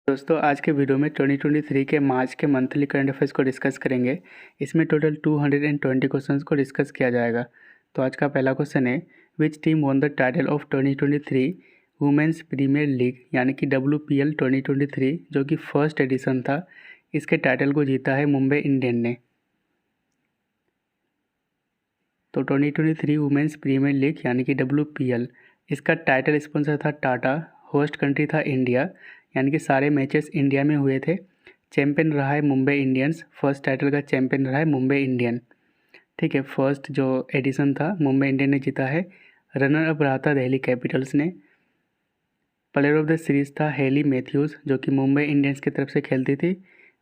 दोस्तों आज के वीडियो में 2023 के मार्च के मंथली करंट अफेयर्स को डिस्कस करेंगे। इसमें टोटल 220 क्वेश्चंस को डिस्कस किया जाएगा। तो आज का पहला क्वेश्चन है, which team won the title of 2023 women's premiere league यानी कि WPL 2023 जो कि फर्स्ट एडिशन था। इसके टाइटल को जीता है मुंबई इंडियन ने। तो 2023 वुमेंस प्रीमियर लीग यानी कि WPL, इसका टाइटल स्पॉन्सर था टाटा, होस्ट कंट्री था इंडिया, यानी कि सारे मैचेस इंडिया में हुए थे। चैंपियन रहा है मुंबई इंडियंस, फर्स्ट टाइटल का चैंपियन रहा है मुंबई इंडियन। ठीक है, फर्स्ट जो एडिशन था मुंबई इंडियन ने जीता है। रनर अप रहा था दिल्ली कैपिटल्स ने। प्लेयर ऑफ द सीरीज़ था हेली मैथ्यूज़ जो कि मुंबई इंडियंस की तरफ से खेलती थी।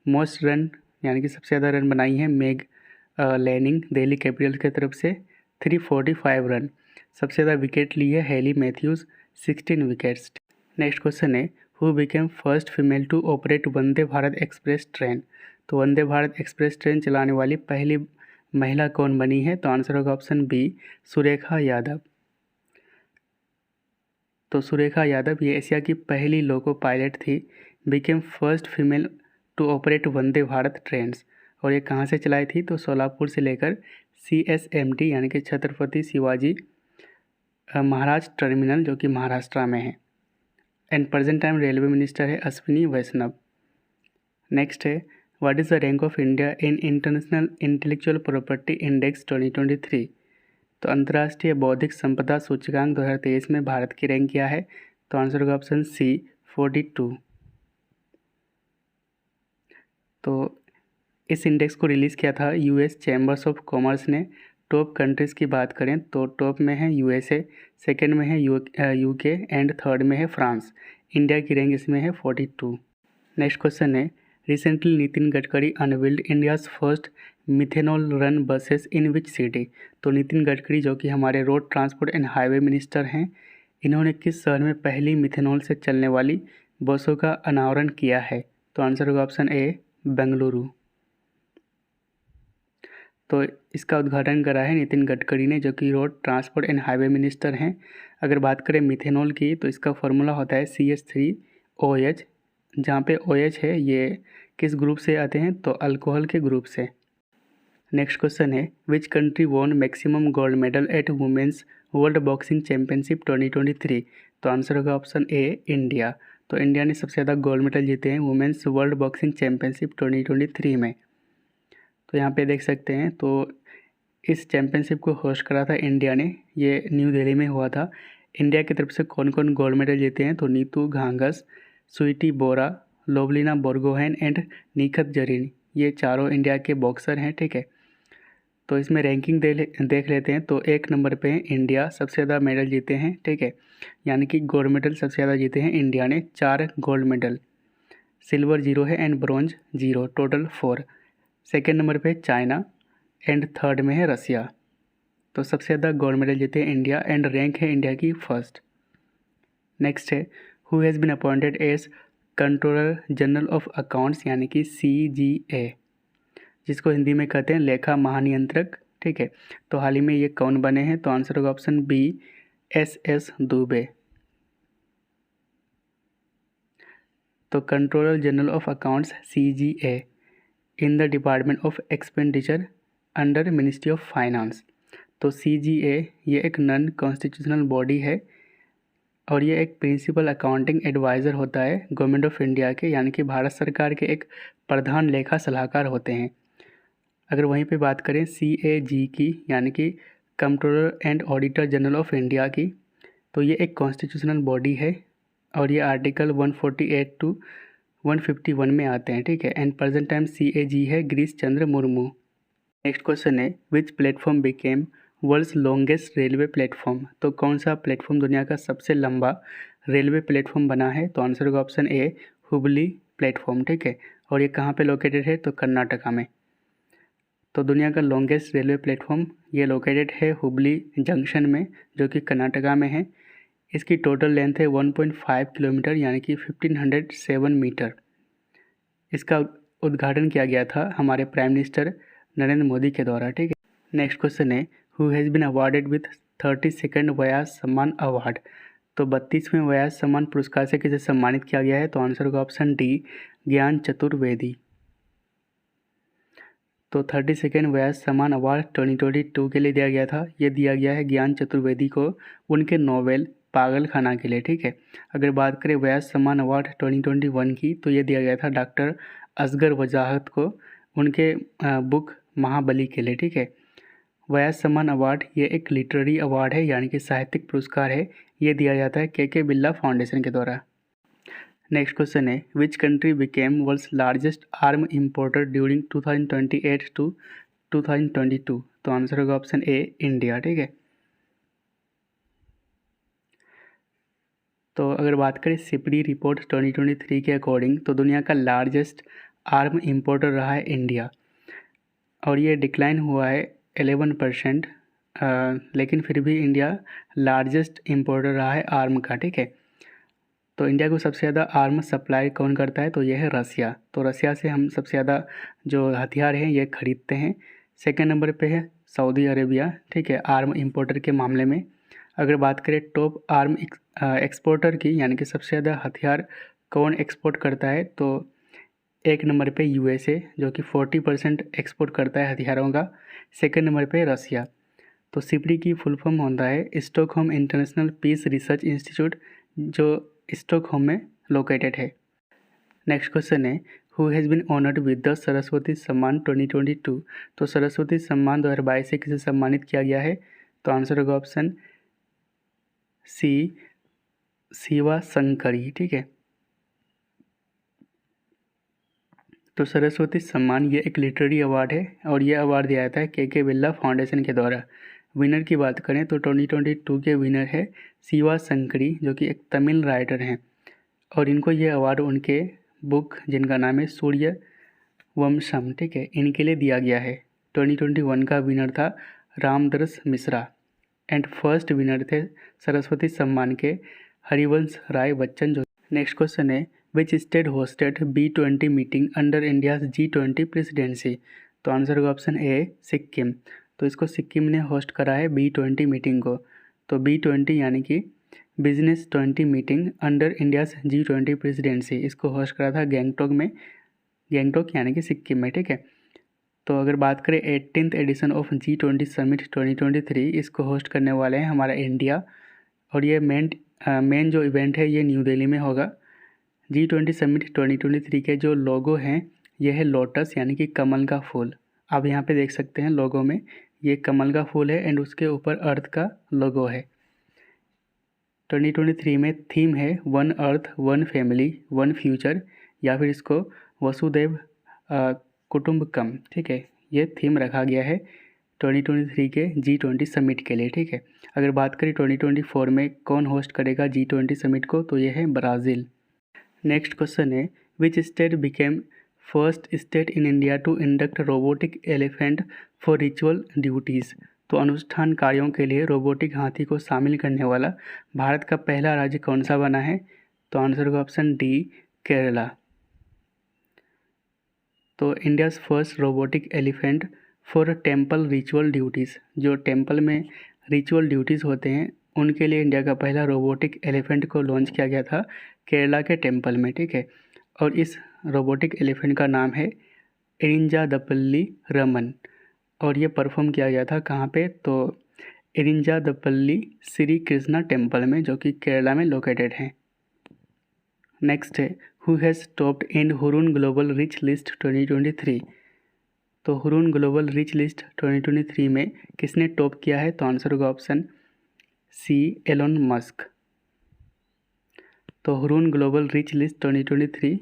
मोस्ट रन यानी कि सबसे ज़्यादा रन बनाई है मेग लैनिंग दिल्ली कैपिटल्स की तरफ से 345 रन। सबसे ज़्यादा विकेट ली है Hayley Matthews 16 wickets. Next question है, who became first female to operate Vande Bharat Express train. तो वंदे भारत एक्सप्रेस ट्रेन चलाने वाली पहली महिला कौन बनी है? तो आंसर होगा ऑप्शन बी, सुरेखा यादव। तो सुरेखा यादव ये एशिया की पहली लोको पायलट थी। Became first female to operate Vande Bharat trains. और ये कहाँ से चलाई थी? तो सोलापुर से लेकर CSMT यानी कि छत्रपति शिवाजी महाराज टर्मिनल जो कि महाराष्ट्र में है। And present time railway minister है अश्विनी वैष्णव। नेक्स्ट है, what is the rank of India in international intellectual property index 2023। तो अंतर्राष्ट्रीय बौद्धिक संपदा सूचकांक 2023 में भारत की रैंक क्या है? तो आंसर होगा ऑप्शन सी, 42। तो इस इंडेक्स को रिलीज़ किया था US चैम्बर्स ऑफ कॉमर्स ने। टॉप कंट्रीज़ की बात करें तो टॉप में है USA, सेकंड में है UK एंड थर्ड में है फ्रांस। इंडिया की रैंक इसमें है 42। नेक्स्ट क्वेश्चन है, recently Nitin Gadkari unveiled India's first methanol run buses in which city. तो नितिन गडकरी जो कि हमारे road transport and highway minister हैं, इन्होंने किस शहर में पहली मिथेनॉल से चलने वाली बसों का अनावरण किया है? तो आंसर होगा ऑप्शन ए, बेंगलुरु। तो इसका उद्घाटन करा है नितिन गडकरी ने जो कि road transport and highway minister हैं। अगर बात करें मिथेनॉल की तो इसका फॉर्मूला होता है CH3OH, जहाँ पे OH है ये किस ग्रुप से आते हैं? तो अल्कोहल के ग्रुप से। नेक्स्ट क्वेश्चन है, which country won maximum gold medal at women's world boxing championship 2023। तो आंसर होगा ऑप्शन ए, इंडिया। तो इंडिया ने सबसे ज़्यादा गोल्ड मेडल जीते हैं वुमेंस वर्ल्ड बॉक्सिंग चैंपियनशिप 2023 में। तो यहाँ पे देख सकते हैं, तो इस चैम्पियनशिप को होस्ट करा था इंडिया ने। ये न्यू दिल्ली में हुआ था। इंडिया की तरफ से कौन कौन गोल्ड मेडल जीते हैं? तो नीतू घांगस, स्वीटी बोरा, लोवलिना बोर्गोहेन एंड निखत जरीन, ये चारों इंडिया के बॉक्सर हैं। ठीक है, तो इसमें रैंकिंग देख लेते हैं। तो एक नंबर पे है इंडिया, सबसे ज़्यादा मेडल जीते हैं। ठीक है, यानी कि गोल्ड मेडल सबसे ज़्यादा जीते हैं इंडिया ने, 4 गोल्ड मेडल। सिल्वर 0 है and bronze 0, total 4। Second number पे चाइना एंड थर्ड में है रसिया। तो सबसे ज़्यादा गोल्ड मेडल जीते हैं इंडिया एंड रैंक है इंडिया की फर्स्ट। नेक्स्ट है, who has been appointed as controller general of accounts यानी कि CGA, जिसको हिंदी में कहते हैं लेखा महानियंत्रक। ठीक है, तो हाल ही में ये कौन बने हैं? तो आंसर होगा ऑप्शन बी, SS दुबे। तो controller general of accounts CGA in the department of expenditure under ministry of finance. तो CGA ये एक नॉन कॉन्स्टिट्यूशनल बॉडी है और ये एक प्रिंसिपल अकाउंटिंग एडवाइज़र होता है गवर्नमेंट ऑफ इंडिया के, यानी कि भारत सरकार के एक प्रधान लेखा सलाहकार होते हैं। अगर वहीं पे बात करें CAG की यानी कि controller and auditor general of India की, तो ये एक कॉन्स्टिट्यूशनल बॉडी है और ये आर्टिकल 148 टू 151 में आते हैं। ठीक है, एंड प्रेजेंट टाइम CAG है गिरीश चंद्र मुर्मू। नेक्स्ट क्वेश्चन है, which platform became world's longest railway platform. तो कौन सा प्लेटफॉर्म दुनिया का सबसे लंबा रेलवे प्लेटफॉर्म बना है? तो आंसर होगा ऑप्शन ए, हुबली प्लेटफॉर्म। ठीक है, और ये कहाँ पे लोकेटेड है? तो कर्नाटका में। तो दुनिया का लॉन्गेस्ट रेलवे प्लेटफॉर्म ये लोकेटेड है हुबली जंक्शन में जो कि कर्नाटका में है। इसकी टोटल लेंथ है 1.5 किलोमीटर यानी कि 1507 मीटर। इसका उद्घाटन किया गया था हमारे प्राइम मिनिस्टर नरेंद्र मोदी के द्वारा। ठीक है, नेक्स्ट क्वेश्चन है, who has bin awarded with 32nd व्यास सम्मान अवार्ड। तो 32वें व्यास सम्मान पुरस्कार से किसे सम्मानित किया गया है? तो आंसर होगा ऑप्शन डी, ज्ञान चतुर्वेदी। तो 32वें व्यास सम्मान अवार्ड 2022 के लिए दिया गया था। ये दिया गया है ज्ञान चतुर्वेदी को उनके नॉवेल पागल खाना के लिए, ठीक है। अगर बात करें व्यास सम्मान अवार्ड 2021 की, तो ये दिया गया था डॉक्टर असगर वजाहत को उनके बुक महाबली के लिए, ठीक है। व्यास सम्मान अवार्ड ये एक लिटरेरी अवार्ड है, यानी कि साहित्यिक पुरस्कार है। ये दिया जाता है के बिरला फाउंडेशन के द्वारा। नेक्स्ट क्वेश्चन है, which country became world's largest arm importer during 2028 to 2022? तो आंसर होगा ऑप्शन ए, इंडिया, ठीक है। तो अगर बात करें सिपरी रिपोर्ट 2023 के अकॉर्डिंग, तो दुनिया का लार्जेस्ट आर्म इम्पोर्टर रहा है इंडिया, और ये डिक्लाइन हुआ है 11%, लेकिन फिर भी इंडिया लार्जेस्ट इम्पोर्टर रहा है आर्म का, ठीक है। तो इंडिया को सबसे ज़्यादा आर्म सप्लाई कौन करता है? तो यह है रसिया। तो रसिया से हम सबसे ज़्यादा जो हथियार हैं ये खरीदते हैं। सेकंड नंबर पे है सऊदी अरेबिया, ठीक है, आर्म इंपोर्टर के मामले में। अगर बात करें टॉप आर्म एक्सपोर्टर की, यानी कि सबसे ज़्यादा हथियार कौन एक्सपोर्ट करता है, तो एक नंबर पे यूएसए जो कि 40% एक्सपोर्ट करता है हथियारों का। सेकंड नंबर पे रसिया। तो सिपरी की फुल फॉर्म होता है Stockholm international peace research institute, जो स्टॉकहोम में लोकेटेड है। नेक्स्ट क्वेश्चन है, who has been honoured with the Saraswati Samman 2022? तो सरस्वती सम्मान 2022 से किसे सम्मानित किया गया है? तो आंसर होगा ऑप्शन सी, शिवा शंकरी, ठीक है। तो सरस्वती सम्मान ये एक लिटरेरी अवार्ड है, और ये अवार्ड दिया जाता है के बिरला फाउंडेशन के द्वारा। विनर की बात करें तो 2022 के विनर है शिवा शंकरी, जो कि एक तमिल राइटर हैं, और इनको ये अवार्ड उनके बुक जिनका नाम है सूर्य वंशम, ठीक है, इनके लिए दिया गया है। 2021 का विनर था Ramdaras Mishra, and first winner थे सरस्वती सम्मान के हरिवंश राय बच्चन। जो नेक्स्ट क्वेश्चन है, which state hosted B20 meeting under India's G20 presidency? तो आंसर होगा ऑप्शन ए, सिक्किम। तो इसको सिक्किम ने होस्ट करा है B20 मीटिंग को। तो B20 यानी कि business 20 meeting under India's G20 presidency, इसको होस्ट करा था गैंगटॉक में, गैंगटॉक यानी कि सिक्किम में, ठीक है। तो अगर बात करें 18th addition of G20 summit 2023, इसको होस्ट करने वाले हैं हमारा इंडिया, और ये मेन जो इवेंट है ये न्यू दिल्ली में होगा। G20 समिट 2023 के जो लोगो हैं ये है लोटस, यानी कि कमल का फूल। आप यहाँ पे देख सकते हैं लोगो में ये कमल का फूल है, एंड उसके ऊपर अर्थ का लोगो है। 2023 में थीम है one earth one family one future, या फिर इसको वसुदैव कुटुंबकम, ठीक है, ये थीम रखा गया है 2023 के G20 समिट के लिए, ठीक है। अगर बात करें 2024 में कौन होस्ट करेगा G20 समिट को, तो ये है ब्राज़ील। नेक्स्ट क्वेश्चन है, which state became first state in India to induct robotic elephant for ritual duties? तो अनुष्ठान कार्यों के लिए रोबोटिक हाथी को शामिल करने वाला भारत का पहला राज्य कौन सा बना है? तो आंसर होगा ऑप्शन डी, केरला। तो India's first robotic elephant for temple ritual duties, जो टेम्पल में रिचुअल ड्यूटीज़ होते हैं उनके लिए इंडिया का पहला रोबोटिक एलिफेंट को लॉन्च किया गया था केरला के टेम्पल में, ठीक है। और इस रोबोटिक एलिफेंट का नाम है इरिंजादपल्ली रमन, और ये परफॉर्म किया गया था कहाँ पे? तो इरिंजादपल्ली श्री कृष्णा टेम्पल में, जो कि केरला में लोकेटेड है। नेक्स्ट है, who has topped in Hurun global rich list 2023? तो हुरून ग्लोबल रिच लिस्ट 2023 में किसने टॉप किया है? तो आंसर होगा ऑप्शन सी, एलोन मस्क। तो हुरून ग्लोबल रिच लिस्ट 2023,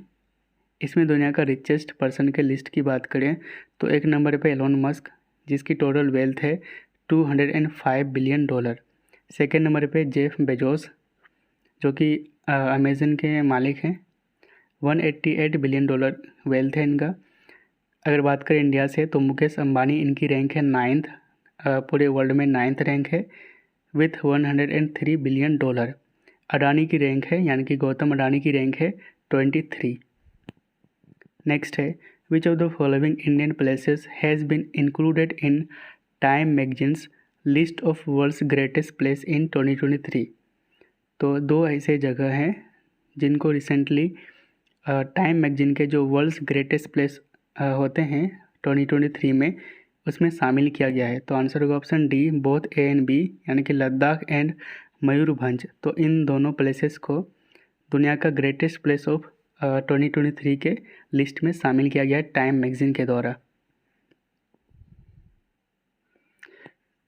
इसमें दुनिया का रिचेस्ट पर्सन के लिस्ट की बात करें तो एक नंबर पे एलोन मस्क, जिसकी टोटल वेल्थ है $205 बिलियन। सेकेंड नंबर पे जेफ बेजोस, जो कि अमेजन के मालिक हैं, $188 बिलियन वेल्थ है इनका। अगर बात करें इंडिया से तो मुकेश अंबानी, इनकी रैंक है 9th, पूरे वर्ल्ड में 9th रैंक है विथ $103 बिलियन। अडानी की रैंक है, यानी कि गौतम अडानी की रैंक है 23। नेक्स्ट है, which of the following Indian places has been included in Time magazine's list of world's greatest place in 2023? तो दो ऐसे जगह हैं जिनको रिसेंटली टाइम मैगजीन के जो वर्ल्ड्स ग्रेटेस्ट प्लेस होते हैं 2023 में उसमें शामिल किया गया है। तो आंसर होगा option D, both A and B, यानी कि लद्दाख एंड मयूरभंज। तो इन दोनों प्लेसेस को दुनिया का ग्रेटेस्ट प्लेस ऑफ 2023 के लिस्ट में शामिल किया गया है टाइम मैगजीन के द्वारा।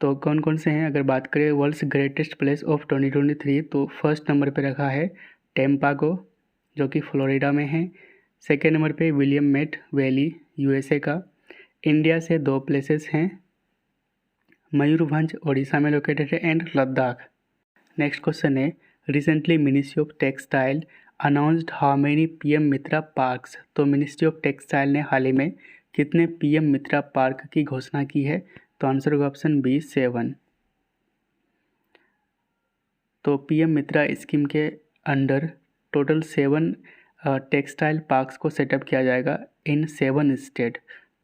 तो कौन कौन से हैं, अगर बात करें वर्ल्ड्स ग्रेटेस्ट प्लेस ऑफ 2023, तो फर्स्ट नंबर पे रखा है टेम्पागो जो कि फ्लोरिडा में है। सेकेंड नंबर पे विलियम मेट वैली यूएसए का। इंडिया से दो प्लेसेस हैं, मयूरभंज ओडिशा में लोकेटेड है एंड लद्दाख। नेक्स्ट क्वेश्चन है, recently ministry of textile announced how many PM Mitra parks. तो मिनिस्ट्री ऑफ टेक्सटाइल ने हाल ही में कितने पीएम मित्रा पार्क की घोषणा की है। तो आंसर होगा ऑप्शन बी, 7। तो पीएम मित्रा स्कीम के अंडर टोटल 7 टेक्सटाइल पार्क्स को सेटअप किया जाएगा इन 7 स्टेट।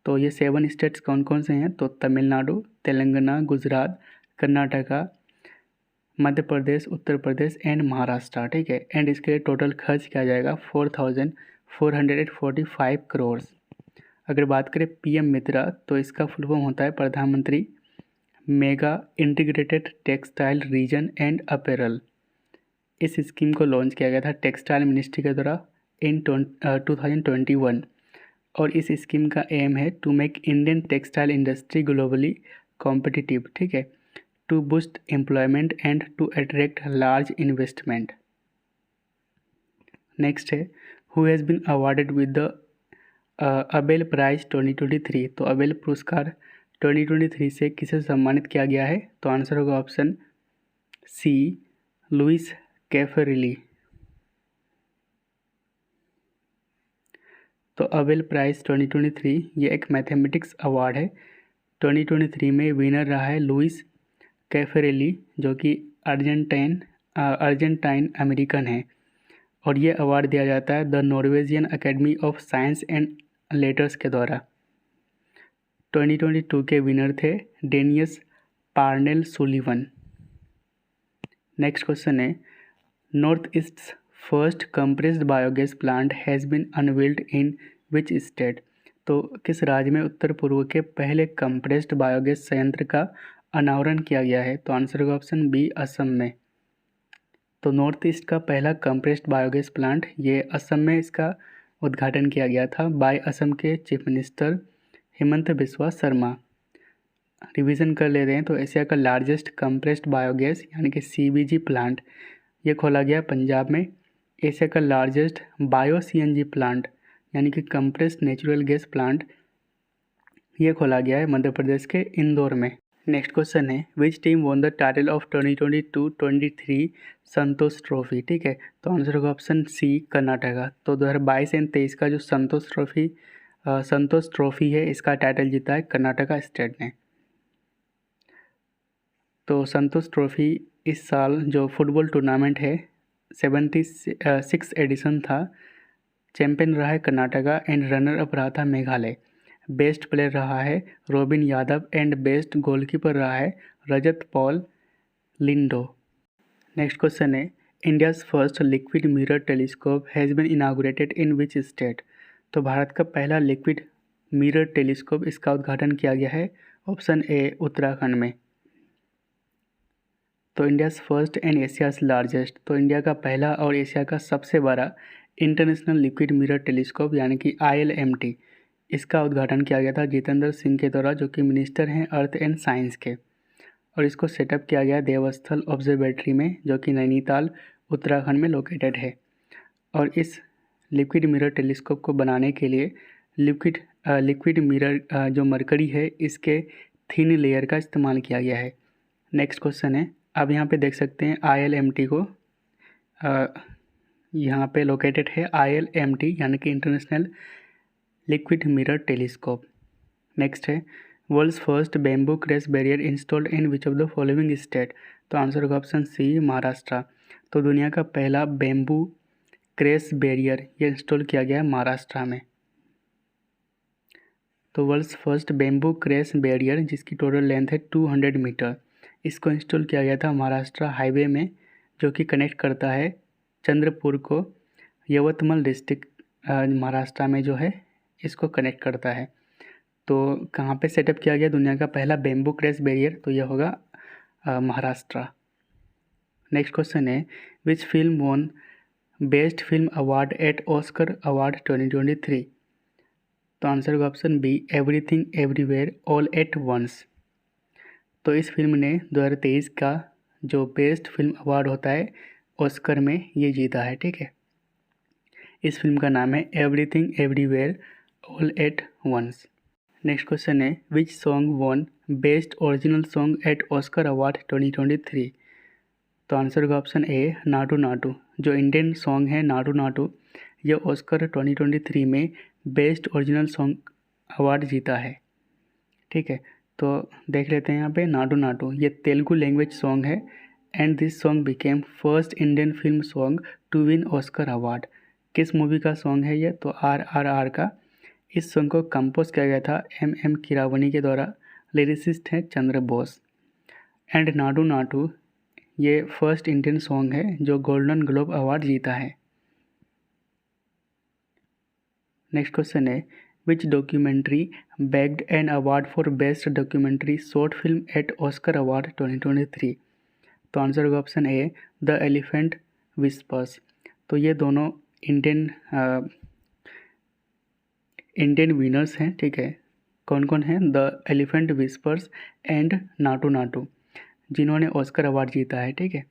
तो ये 7 स्टेट्स कौन कौन से हैं, तो तमिलनाडु, तेलंगाना, गुजरात, कर्नाटका, मध्य प्रदेश, उत्तर प्रदेश एंड महाराष्ट्र। ठीक है, एंड इसके लिए टोटल खर्च किया जाएगा 4,445 करोड़। अगर बात करें पीएम मित्रा तो इसका फुल फॉर्म होता है प्रधानमंत्री mega integrated textile reason and apparel. इस स्कीम को लॉन्च किया गया था टेक्सटाइल मिनिस्ट्री के द्वारा इन 2021 और इस स्कीम का एम है to make Indian textile industry globally competitive. ठीक है, to boost employment and to attract large investment. Next है, who has been awarded with the Abel prize 2023। तो अबेल पुरस्कार 2023 से किसे सम्मानित किया गया है। तो आंसर होगा ऑप्शन सी, लुइस कैफरेली। तो अबेल प्राइज 2023 ये एक मैथमेटिक्स अवार्ड है। 2023 में विनर रहा है लुइस कैफरेली जो कि अर्जेंटाइन अमेरिकन है और ये अवार्ड दिया जाता है the Norwegian academy of science and letters के द्वारा। 2022 के विनर थे Dennis Parnell Sullivan. Next question है, north east first compressed biogas plant has been unveiled in which state. तो किस राज्य में उत्तर पूर्व के पहले कंप्रेस्ड बायोगैस संयंत्र का अनावरण किया गया है। तो आंसर होगा ऑप्शन बी, असम में। तो नॉर्थ ईस्ट का पहला कंप्रेस्ड बायोगैस प्लांट ये असम में इसका उद्घाटन किया गया था बाय असम के chief minister Hemant Biswa Sharma. Revision कर ले रहे हैं तो एशिया का लार्जेस्ट कंप्रेस्ड बायोगैस यानी कि सीबीजी प्लांट ये खोला गया पंजाब में। एशिया का लार्जेस्ट बायो सीएनजी प्लांट यानी कि कंप्रेस्ड नेचुरल गैस प्लांट ये खोला गया है मध्य प्रदेश के इंदौर में। नेक्स्ट क्वेश्चन है, which team won the title of 2022-23 Santosh trophy. ठीक है, तो आंसर होगा ऑप्शन सी, कर्नाटका। तो 2022 एंड 23 का जो संतोष ट्रॉफी है इसका टाइटल जीता है कर्नाटका स्टेट ने। तो संतोष ट्रॉफी इस साल जो फुटबॉल टूर्नामेंट है 76 एडिशन था। चैंपियन रहा है कर्नाटका एंड रनर अप रहा था मेघालय। बेस्ट प्लेयर रहा है Robin Yadav and best goalkeeper रहा है रजत पॉल लिंडो। नेक्स्ट क्वेश्चन है, India's first liquid mirror telescope has been inaugurated in which state. तो भारत का पहला लिक्विड मिरर टेलीस्कोप इसका उद्घाटन किया गया है ऑप्शन ए, उत्तराखंड में। तो India's first and Asia's largest, तो इंडिया का पहला और एशिया का सबसे बड़ा इंटरनेशनल लिक्विड मिरर टेलीस्कोप यानी कि ILMT इसका उद्घाटन किया गया था जितेंद्र सिंह के द्वारा जो कि मिनिस्टर हैं अर्थ एंड साइंस के। और इसको सेटअप किया गया देवस्थल ऑब्जर्वेटरी में जो कि नैनीताल उत्तराखंड में लोकेटेड है। और इस लिक्विड मिरर टेलीस्कोप को बनाने के लिए लिक्विड मिरर जो मरकरी है इसके थिन लेयर का इस्तेमाल किया गया है। नेक्स्ट क्वेश्चन है, आप यहाँ पे देख सकते हैं ILMT को यहाँ पे लोकेटेड है ILMT यानी कि international liquid mirror telescope. Next है, world's first bamboo crash barrier installed in which of the following state. तो आंसर होगा ऑप्शन सी, महाराष्ट्र। तो दुनिया का पहला बैम्बू क्रेस बैरियर ये इंस्टॉल किया गया है महाराष्ट्र में। तो world's first bamboo crash barrier जिसकी टोटल लेंथ है 200 मीटर इसको इंस्टॉल किया गया था महाराष्ट्र हाईवे में जो कि कनेक्ट करता है चंद्रपुर को यवतमाल डिस्ट्रिक्ट महाराष्ट्र में जो है इसको कनेक्ट करता है। तो कहाँ पे सेटअप किया गया दुनिया का पहला बेम्बू क्रेस बैरियर, तो यह होगा महाराष्ट्र। नेक्स्ट क्वेश्चन है which film won best film award at Oscar award 2023? तो आंसर होगा option B everything everywhere all at once. तो इस फिल्म ने 2023 का जो बेस्ट फिल्म अवार्ड होता है ऑस्कर में ये जीता है, ठीक है। इस फिल्म का नाम है everything everywhere all at once. Next question है which song won best original song at Oscar award 2023? तो आंसर होगा ऑप्शन ए नाटू नाटू। जो इंडियन सॉन्ग है नाटू नाटू, यह ऑस्कर 2023 में बेस्ट ओरिजिनल सॉन्ग अवार्ड जीता है, ठीक है। तो देख लेते हैं यहाँ पे नाटू नाटू, ये तेलुगु लैंग्वेज सॉन्ग है and this song became first Indian film song to win Oscar award. किस मूवी का सॉन्ग है ये? तो RRR का। इस सॉन्ग को कंपोज किया गया था M कीरावनी के द्वारा, लिरिसिस्ट हैं चंद्र बोस। एंड नाटू नाटू ये फर्स्ट इंडियन सॉन्ग है जो गोल्डन ग्लोब अवार्ड जीता है। नेक्स्ट क्वेश्चन है which documentary bagged an award for best documentary short film at Oscar award 2023? तो आंसर होगा option A the elephant whispers. तो ये दोनों इंडियन विनर्स हैं, ठीक है। कौन कौन हैं? The elephant whispers and Naatu Naatu, जिन्होंने ऑस्कर अवार्ड जीता है, ठीक है।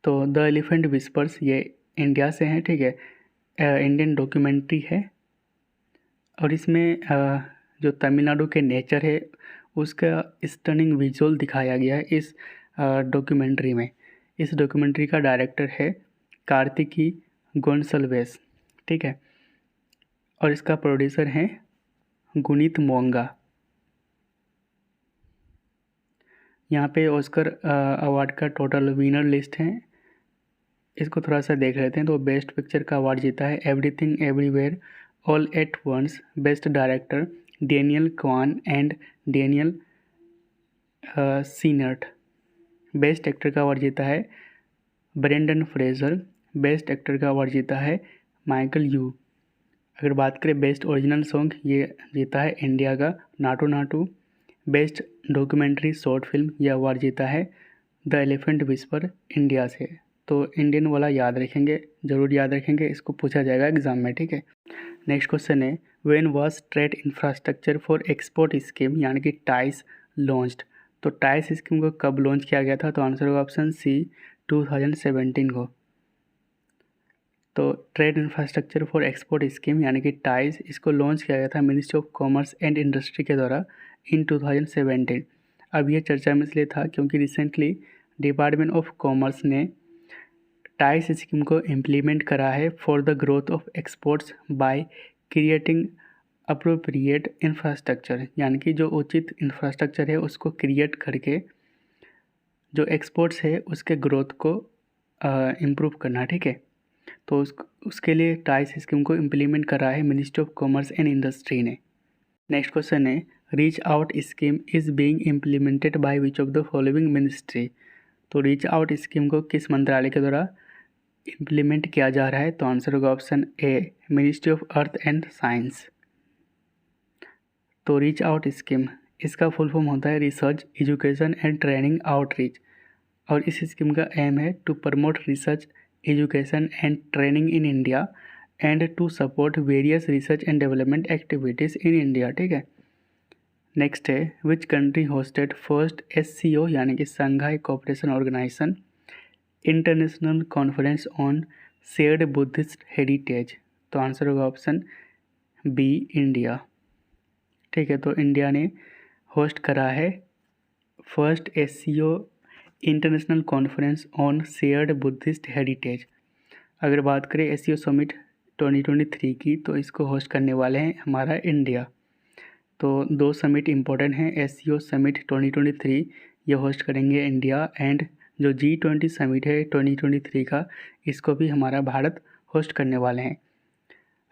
तो द एलिफेंट विस्पर्स ये इंडिया से हैं, ठीक है। इंडियन डॉक्यूमेंट्री है और इसमें जो तमिलनाडु के नेचर है उसका स्टनिंग विजुअल दिखाया गया है इस डॉक्यूमेंट्री में। इस डॉक्यूमेंट्री का डायरेक्टर है कार्तिकी गोंसल्वेस, ठीक है। और इसका प्रोड्यूसर हैं गुनीत मोंगा। यहाँ पे ऑस्कर अवार्ड का टोटल विनर लिस्ट है, इसको थोड़ा सा देख लेते हैं। तो बेस्ट पिक्चर का अवार्ड जीता है everything everywhere all at once. Best director Daniel Kwan and Daniel Scheinert. Best actor का अवार्ड जीता है ब्रेंडन फ्रेजर। बेस्ट एक्टर का अवार्ड जीता है माइकल यू। अगर बात करें बेस्ट ओरिजिनल सॉन्ग, ये जीता है इंडिया का Naatu Naatu. Best documentary short film, यह अवार्ड जीता है द एलिफेंट विस्पर इंडिया से। तो इंडियन वाला याद रखेंगे, ज़रूर याद रखेंगे, इसको पूछा जाएगा एग्जाम में, ठीक है। नेक्स्ट क्वेश्चन है when was trade infrastructure for export scheme यानी कि टाइस लॉन्च्ड? तो टाइस स्कीम को कब लॉन्च किया गया था? तो आंसर होगा ऑप्शन सी 2017 को। तो trade infrastructure for export scheme यानी कि टाइस, इसको लॉन्च किया गया था ministry of commerce and industry के द्वारा इन 2017। अब ये चर्चा में इसलिए था क्योंकि रिसेंटली डिपार्टमेंट ऑफ कॉमर्स ने टाइस स्कीम को इम्प्लीमेंट करा है for the growth of exports by creating appropriate infrastructure, यानी कि जो उचित इंफ्रास्ट्रक्चर है उसको क्रिएट करके जो एक्सपोर्ट्स है उसके ग्रोथ को इम्प्रूव करना, ठीक है। तो उसके लिए टाइस स्कीम को इम्प्लीमेंट करा है ministry of commerce and industry ने। नेक्स्ट क्वेश्चन है reach out scheme is being implemented by which of the following ministry? तो रीच आउट स्कीम को किस मंत्रालय के द्वारा इम्प्लीमेंट किया जा रहा है? तो आंसर होगा option A ministry of earth and science. तो रीच आउट स्कीम, इसका फुल फॉर्म होता है research education and training outreach, और इस स्कीम का एम है to promote research education and training in India and to support various research and development activities in India, ठीक है। नेक्स्ट है which country hosted first SCO यानी कि Shanghai cooperation organisation international conference on shared Buddhist heritage? तो answer होगा option B India, ठीक है। तो इंडिया ने होस्ट करा है first SCO international conference on shared Buddhist heritage. अगर बात करें SCO समिट 2023 की, तो इसको होस्ट करने वाले हैं हमारा इंडिया। तो दो समिट इम्पोर्टेंट हैं, SCO समिट 2023 ये होस्ट करेंगे इंडिया, एंड जो G20 समिट है 2023 का, इसको भी हमारा भारत होस्ट करने वाले हैं।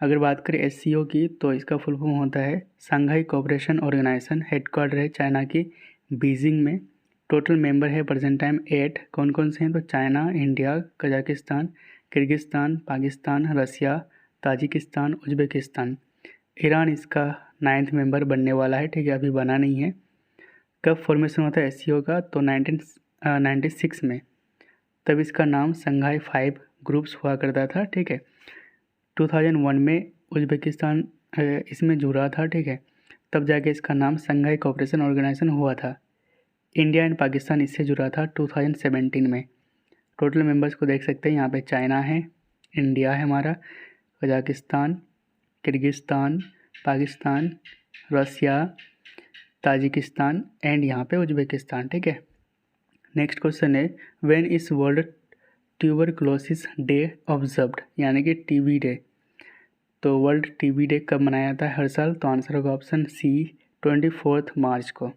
अगर बात करें SCO की, तो इसका फुल फॉर्म होता है संघाई कोऑपरेशन ऑर्गेनाइजेशन, हेडक्वार्टर है चाइना की बीजिंग में। टोटल मेंबर है प्रेजेंट टाइम 8। कौन कौन से हैं? तो China, India, Kazakhstan, Kyrgyzstan, Pakistan, Russia, Tajikistan, Uzbekistan. Iran इसका 9th मेंबर बनने वाला है, ठीक है, अभी बना नहीं है। कब फॉर्मेशन होता है एससीओ का? तो 1996 में। तब इसका नाम संघाई 5 ग्रुप्स हुआ करता था, ठीक है। 2001 में उज्बेकिस्तान इसमें जुड़ा था, ठीक है, तब जाके इसका नाम संघाई कोऑपरेशन ऑर्गेनाइजेशन हुआ था। इंडिया एंड पाकिस्तान इससे जुड़ा था 2017 में। टोटल मेंबर्स को देख सकते हैं, यहाँ पे चाइना है, इंडिया है हमारा, Kazakhstan, Kyrgyzstan, Pakistan, Russia, Tajikistan and यहाँ पे उज्बेकिस्तान, ठीक है। नेक्स्ट क्वेश्चन है when is world tuberculosis day observed, यानी कि टीबी डे। तो वर्ल्ड टीबी डे कब मनाया जाता है हर साल? तो आंसर होगा ऑप्शन सी 24 मार्च को।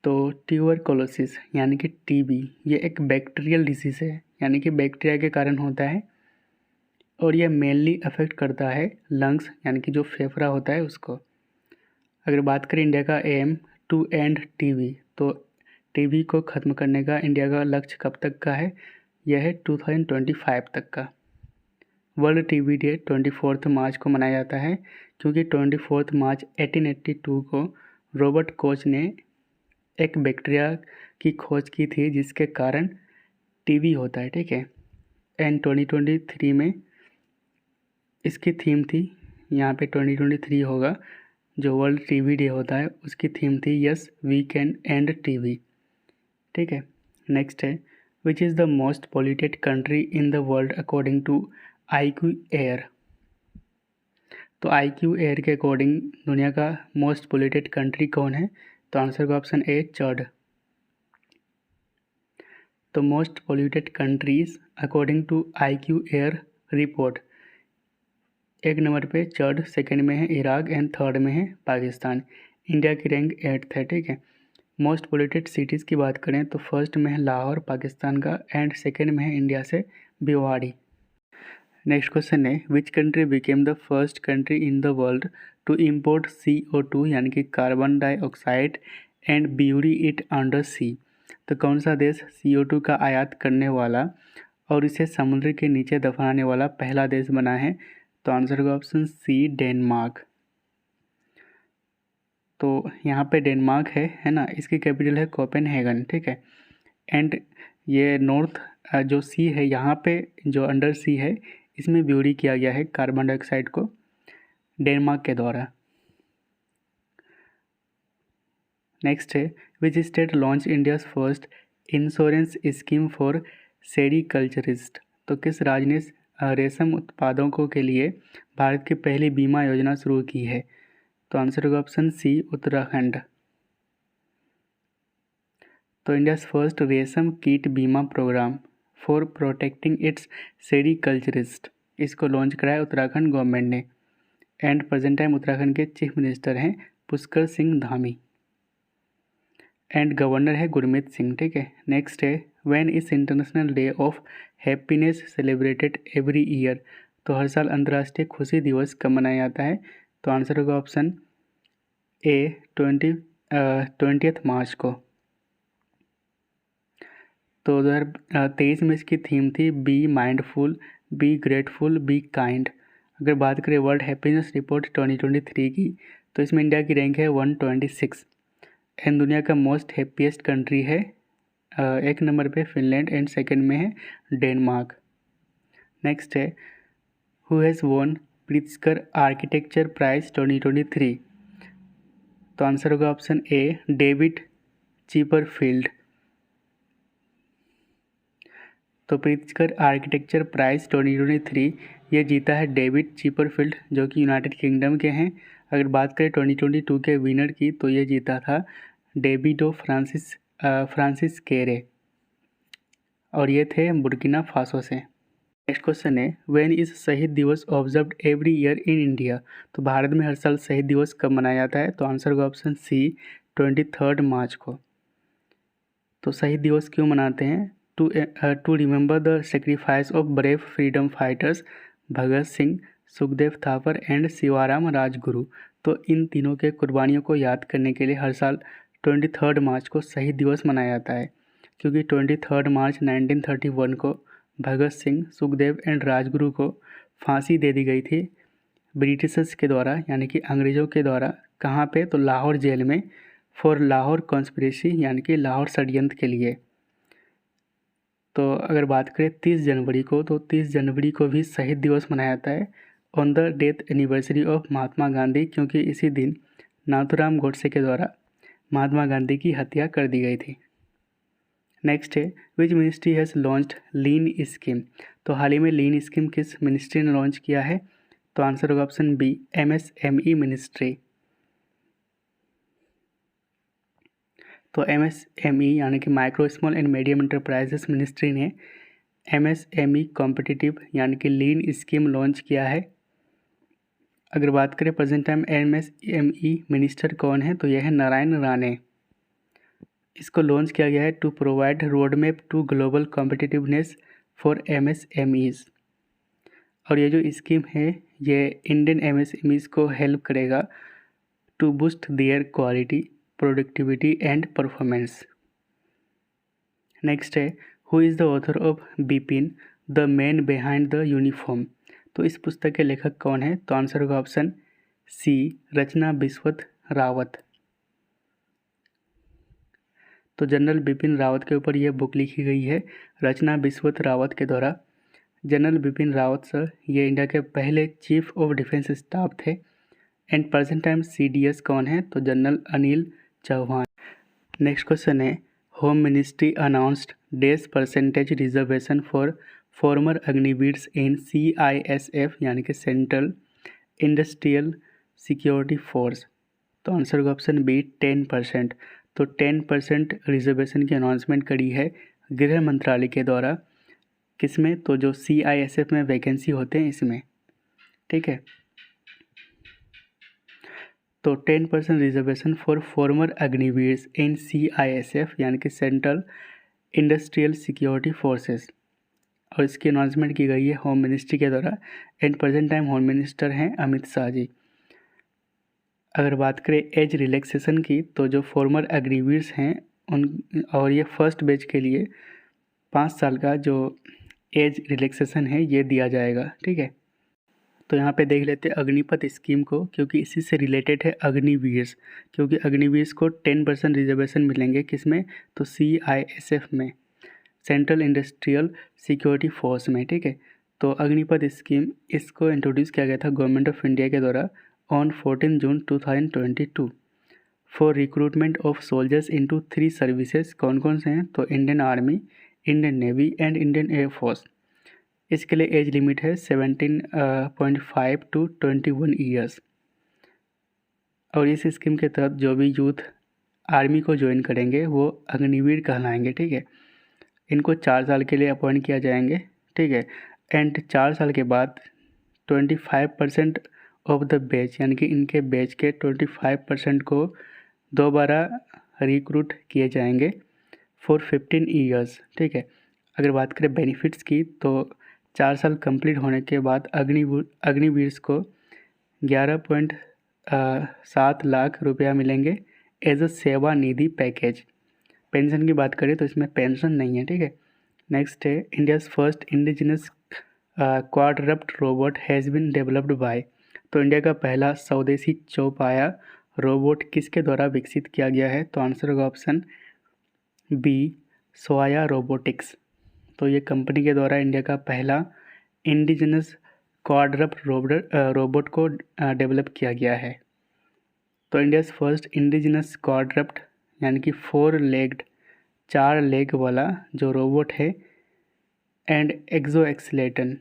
तो ट्यूबरक्लोसिस यानी कि टीबी ये एक बैक्टीरियल डिसीज़ है, यानी कि बैक्टीरिया के कारण होता है और यह मेनली अफेक्ट करता है लंग्स यानी कि जो फेफड़ा होता है उसको। अगर बात करें इंडिया का एम टू एंड टीबी, तो टीबी को ख़त्म करने का इंडिया का लक्ष्य कब तक का है? यह है 2025 तक का। वर्ल्ड टीबी डे 24 मार्च को मनाया जाता है क्योंकि 24 मार्च 1882 को रॉबर्ट कोच ने एक बैक्टीरिया की खोज की थी जिसके कारण टीबी होता है, ठीक है। एंड 2023 में इसकी थीम थी, यहाँ पे 2023 होगा जो वर्ल्ड टीबी डे होता है उसकी थीम थी yes we can end TB, ठीक है। नेक्स्ट है which is the most polluted country in the world according to IQ air. तो IQ एयर के अकॉर्डिंग दुनिया का मोस्ट पॉल्यूटेड कंट्री कौन है? तो आंसर का ऑप्शन ए चड। तो most polluted countries according to IQ air report, 1 number पे चड, सेकंड में है इराक एंड थर्ड में है पाकिस्तान। इंडिया की रैंक 8th है, ठीक है। मोस्ट पॉल्यूटेड सिटीज़ की बात करें तो फर्स्ट में है लाहौर पाकिस्तान का एंड सेकंड में है इंडिया से भिवाड़ी। नेक्स्ट क्वेश्चन है which country became the first country in the world to import CO2 यानी कि carbon dioxide and bury it under sea. तो कौन सा देश CO2 का आयात करने वाला और इसे समुद्र के नीचे दफनाने वाला पहला देश बना है? तो आंसर का ऑप्शन सी डेनमार्क। तो यहाँ पे डेनमार्क है ना, इसकी कैपिटल है कोपेनहेगन, ठीक है। एंड ये नॉर्थ जो सी है यहाँ पे जो अंडर सी है इसमें ब्यूरी किया गया है कार्बन डाइऑक्साइड को डेनमार्क के द्वारा। नेक्स्ट है which state launch India's first insurance scheme for sericulturist. तो किस राज्य ने रेशम उत्पादकों के लिए भारत की पहली बीमा योजना शुरू की है? तो आंसर होगा ऑप्शन सी उत्तराखंड। तो इंडियाज़ फर्स्ट रेशम कीट बीमा प्रोग्राम फॉर प्रोटेक्टिंग इट्स सेरीकल्चरिस्ट, इसको लॉन्च कराया उत्तराखंड गवर्नमेंट ने एंड प्रेजेंट टाइम उत्तराखंड के चीफ मिनिस्टर हैं पुष्कर सिंह धामी एंड गवर्नर है गुरमीत सिंह, ठीक है। नेक्स्ट है when is international day of happiness celebrated every year. तो हर साल अंतर्राष्ट्रीय खुशी दिवस कब मनाया जाता है? तो आंसर होगा ऑप्शन ए 20th मार्च को। तो 2023 में इसकी थीम थी be mindful, be grateful, be kind. अगर बात करें वर्ल्ड हैप्पीनेस रिपोर्ट 2023 की तो इसमें इंडिया की रैंक है 126 एंड दुनिया का मोस्ट हैप्पीएस्ट कंट्री है 1 नंबर पे फिनलैंड एंड सेकंड में है डेनमार्क। नेक्स्ट है who has won Pritzker architecture prize 2023। तो आंसर होगा ऑप्शन ए डेविड चिपरफील्ड। तो प्रित्जकर आर्किटेक्चर प्राइज 2023 ये जीता है डेविड चिपरफील्ड जो कि यूनाइटेड किंगडम के हैं। अगर बात करें 2022 के विनर की तो ये जीता था डेविडो फ्रांसिस केरे और ये थे बुर्किना फासो से। नेक्स्ट क्वेश्चन है व्हेन इज शहीद दिवस observed every year in India. तो भारत में हर साल शहीद दिवस कब मनाया जाता है? तो आंसर होगा ऑप्शन सी 23 मार्च को। तो शहीद दिवस क्यों मनाते हैं? To remember the sacrifice of brave freedom fighters Bhagat Singh, Sukhdev Thapar and Shivaram Rajguru. तो इन तीनों के कुर्बानियों को याद करने के लिए हर साल 23 मार्च को शहीद दिवस मनाया जाता है, क्योंकि 23 मार्च 1931 को भगत सिंह, सुखदेव एंड राजगुरु को फांसी दे दी गई थी ब्रिटिशर्स के द्वारा, यानी कि अंग्रेज़ों के द्वारा। कहाँ पे? तो लाहौर जेल में, फॉर लाहौर कॉन्स्पिरेसी, यानी कि लाहौर षड्यंत्र के लिए। तो अगर बात करें 30 जनवरी को, तो 30 जनवरी को भी शहीद दिवस मनाया जाता है, on the death anniversary of Mahatma Gandhi, क्योंकि इसी दिन नाथूराम गोडसे के द्वारा महात्मा गांधी की हत्या कर दी गई थी। नेक्स्ट है, which ministry has launched lean scheme. तो हाल ही में लीन स्कीम किस मिनिस्ट्री ने लॉन्च किया है? तो आंसर होगा ऑप्शन बी, MSME मिनिस्ट्री। तो MSME यानी कि micro small and medium enterprises ministry ने MSME कॉम्पिटिटिव यानी कि लीन स्कीम लॉन्च किया है। अगर बात करें प्रेजेंट टाइम MSME मिनिस्टर कौन है, तो यह है नारायण राणे। इसको लॉन्च किया गया है to provide road map to global competitiveness for MSMEs। और ये जो स्कीम है ये इंडियन MSMEs को हेल्प करेगा to boost their quality, productivity and performance. Next है, who is the author of Bipin the man behind the uniform. तो इस पुस्तक के लेखक कौन है? तो आंसर होगा ऑप्शन सी, रचना बिस्वत रावत। तो जनरल बिपिन रावत के ऊपर यह बुक लिखी गई है रचना बिस्वत रावत के द्वारा। जनरल बिपिन रावत सर ये इंडिया के पहले चीफ ऑफ डिफेंस स्टाफ थे। एंड प्रेजेंट टाइम CDS कौन है? तो general Anil Chauhan. Next question है, होम मिनिस्ट्री अनाउंस्ड डेज percentage reservation for former Agniveers in CISF यानी कि सेंट्रल इंडस्ट्रियल सिक्योरिटी फोर्स। तो आंसर होगा ऑप्शन बी, 10%। तो 10% रिजर्वेशन की अनाउंसमेंट करी है गृह मंत्रालय के द्वारा। किसमें? तो जो CISF में वैकेंसी होते हैं इसमें, ठीक है। तो 10% reservation for former Agniveers in CISF यानी कि सेंट्रल इंडस्ट्रियल सिक्योरिटी फोर्सेस, और इसकी अनाउंसमेंट की गई है होम मिनिस्ट्री के द्वारा। And present time home minister हैं अमित शाह जी। अगर बात करें एज रिलैक्सेशन की, तो जो फॉर्मर अग्निवीर्स हैं उन और ये फर्स्ट बैच के लिए 5 साल का जो एज रिलैक्सेशन है ये दिया जाएगा, ठीक है। तो यहाँ पे देख लेते हैं अग्निपथ स्कीम को, क्योंकि इसी से रिलेटेड है अग्निवीर्स, क्योंकि अग्निवीर्स को 10% रिजर्वेशन मिलेंगे किसमें? तो CISF में, सेंट्रल इंडस्ट्रियल सिक्योरिटी फोर्स में, ठीक है। तो अग्निपथ स्कीम इसको इंट्रोड्यूस किया गया था गवर्नमेंट ऑफ इंडिया के द्वारा on 14 June 2022 for recruitment of soldiers into 3 services. कौन कौन से हैं? तो Indian army, Indian navy and Indian air force. इसके लिए एज लिमिट है 17.5 to 21 ईयर्स। और इस स्कीम के तहत जो भी यूथ आर्मी को ज्वाइन करेंगे वो अग्निवीर कहलाएंगे, ठीक है। इनको 4 साल के लिए अपॉइंट किया जाएंगे, ठीक है। एंड 4 साल के बाद 25% ऑफ द बैच यानी कि इनके बैच के 25% को दोबारा रिक्रूट किए जाएंगे फॉर 15 ईयर्स, ठीक है। अगर बात करें बेनिफिट्स की, तो 4 साल कंप्लीट होने के बाद अग्निवीर्स को 11.7 लाख रुपया मिलेंगे एज अ सेवा निधि पैकेज। पेंशन की बात करें तो इसमें पेंशन नहीं है, ठीक है। नेक्स्ट है, India's first indigenous quadruped robot has been developed by. तो इंडिया का पहला स्वदेशी चौपाया रोबोट किसके द्वारा विकसित किया गया है? तो आंसर होगा ऑप्शन बी, सोया रोबोटिक्स। तो ये कंपनी के द्वारा इंडिया का पहला इंडिजिनस क्वाड्रप्ट रोबोट को डेवलप किया गया है। तो इंडियाज़ फर्स्ट इंडिजिनस क्वाड्रप्ट यानी कि 4 लेग वाला जो रोबोट है एंड एक्सोस्केलेटन,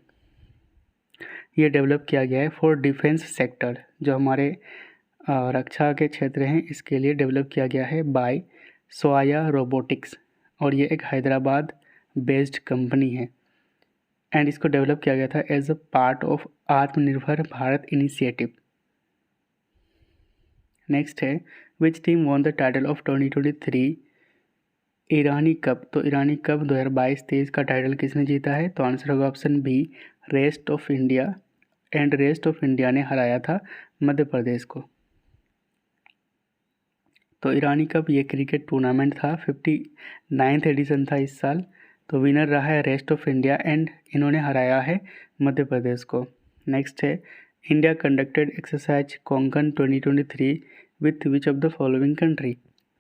ये डेवलप किया गया है फॉर डिफेंस सेक्टर, जो हमारे रक्षा के क्षेत्र हैं इसके लिए डेवलप किया गया है बाय सोया रोबोटिक्स। और ये एक हैदराबाद बेस्ड कंपनी है एंड इसको डेवलप किया गया था एज अ पार्ट ऑफ आत्मनिर्भर भारत इनिशिएटिव। नेक्स्ट है, which team won the title of 2023 Irani cup. तो ईरानी कप 2022-23 का टाइटल किसने जीता है? तो आंसर होगा option B, rest of India. And rest of India ने हराया था मध्य प्रदेश को। तो ईरानी कप ये क्रिकेट टूर्नामेंट था, 59th एडिशन था इस साल। तो विनर रहा है रेस्ट ऑफ इंडिया एंड इन्होंने हराया है मध्य प्रदेश को। नेक्स्ट है India conducted exercise Konkan 2023 with which of the following country.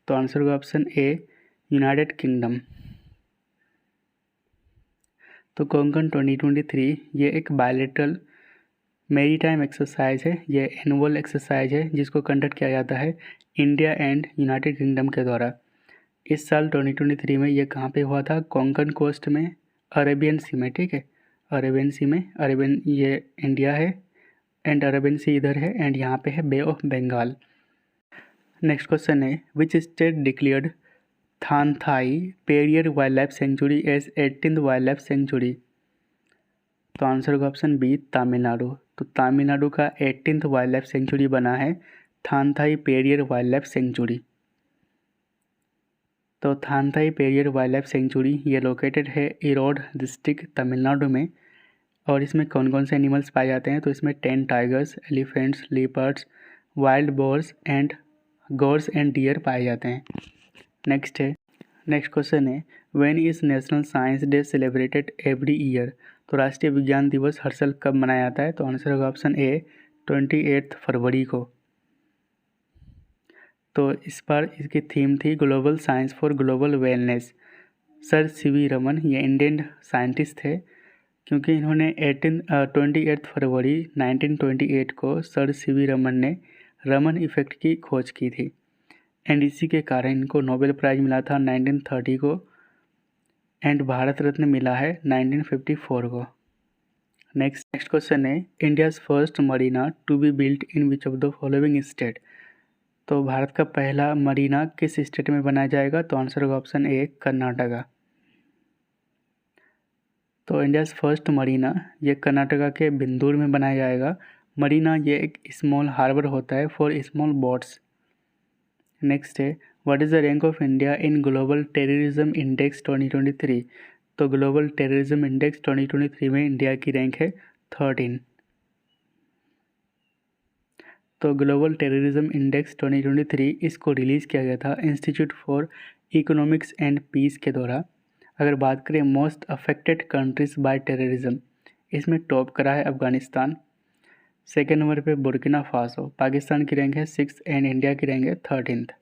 तो आंसर होगा ऑप्शन ए यूनाइटेड किंगडम। तो कोंकण 2023 ये एक बायलैटरल मैरीटाइम एक्सरसाइज है, ये एनुअल एक्सरसाइज है जिसको कंडक्ट किया जाता है इंडिया एंड यूनाइटेड किंगडम के द्वारा। इस साल 2023 में ये कहाँ पे हुआ था? कोंकण कोस्ट में, अरेबियन सी में, ठीक है, अरेबियन सी में। अरेबियन ये इंडिया है एंड अरेबियन सी इधर है एंड यहाँ पे है bay of Bengal. Next question है which state declared Thanthai Periyar wildlife sanctuary as 18th wildlife sanctuary. तो आंसर होगा ऑप्शन बी तमिलनाडु। तो तमिलनाडु का 18th वाइल्ड लाइफ सेंचुरी बना है Thanthai Periyar wildlife sanctuary. तो Thanthai Periyar wildlife sanctuary ये लोकेटेड है इरोड डिस्ट्रिक्ट तमिलनाडु में। और इसमें कौन कौन से एनिमल्स पाए जाते हैं? तो इसमें 10 tigers, elephants, leopards, wild boars and gaurs and deer पाए जाते हैं। नेक्स्ट क्वेश्चन है when is national science day celebrated every year. तो राष्ट्रीय विज्ञान दिवस हर साल कब मनाया जाता है? तो आंसर होगा ऑप्शन ए 28 फरवरी को। तो इस बार इसकी थीम थी global science for global wellness. Sir CV Raman ये इंडियन साइंटिस्ट थे, क्योंकि इन्होंने 28 फरवरी 1928 को सर सीवी रमन ने रमन इफ़ेक्ट की खोज की थी एंड इसी के कारण इनको नोबेल प्राइज़ मिला था 1930 को एंड भारत रत्न मिला है 1954 को। नेक्स्ट क्वेश्चन है India's first marina to be built in which of the following state. तो भारत का पहला मरीना किस स्टेट में बनाया जाएगा? तो आंसर होगा ऑप्शन ए कर्नाटका। तो इंडियाज़ फर्स्ट मरीना ये कर्नाटका के बिंदूर में बनाया जाएगा। मरीना ये एक स्मॉल हार्बर होता है फॉर स्मॉल बोट्स। नेक्स्ट है what is the rank of India in global terrorism index 2023। तो ग्लोबल टेररिज्म इंडेक्स 2023 में इंडिया की रैंक है 13। तो ग्लोबल टेररिज्म इंडेक्स 2023 इसको रिलीज़ किया गया था institute for economics and peace के द्वारा। अगर बात करें most affected countries by terrorism, इसमें टॉप करा है अफगानिस्तान, सेकेंड नंबर पे बुर्किना फासो, पाकिस्तान की रैंक है 6 एंड इंडिया की रैंक है 13th।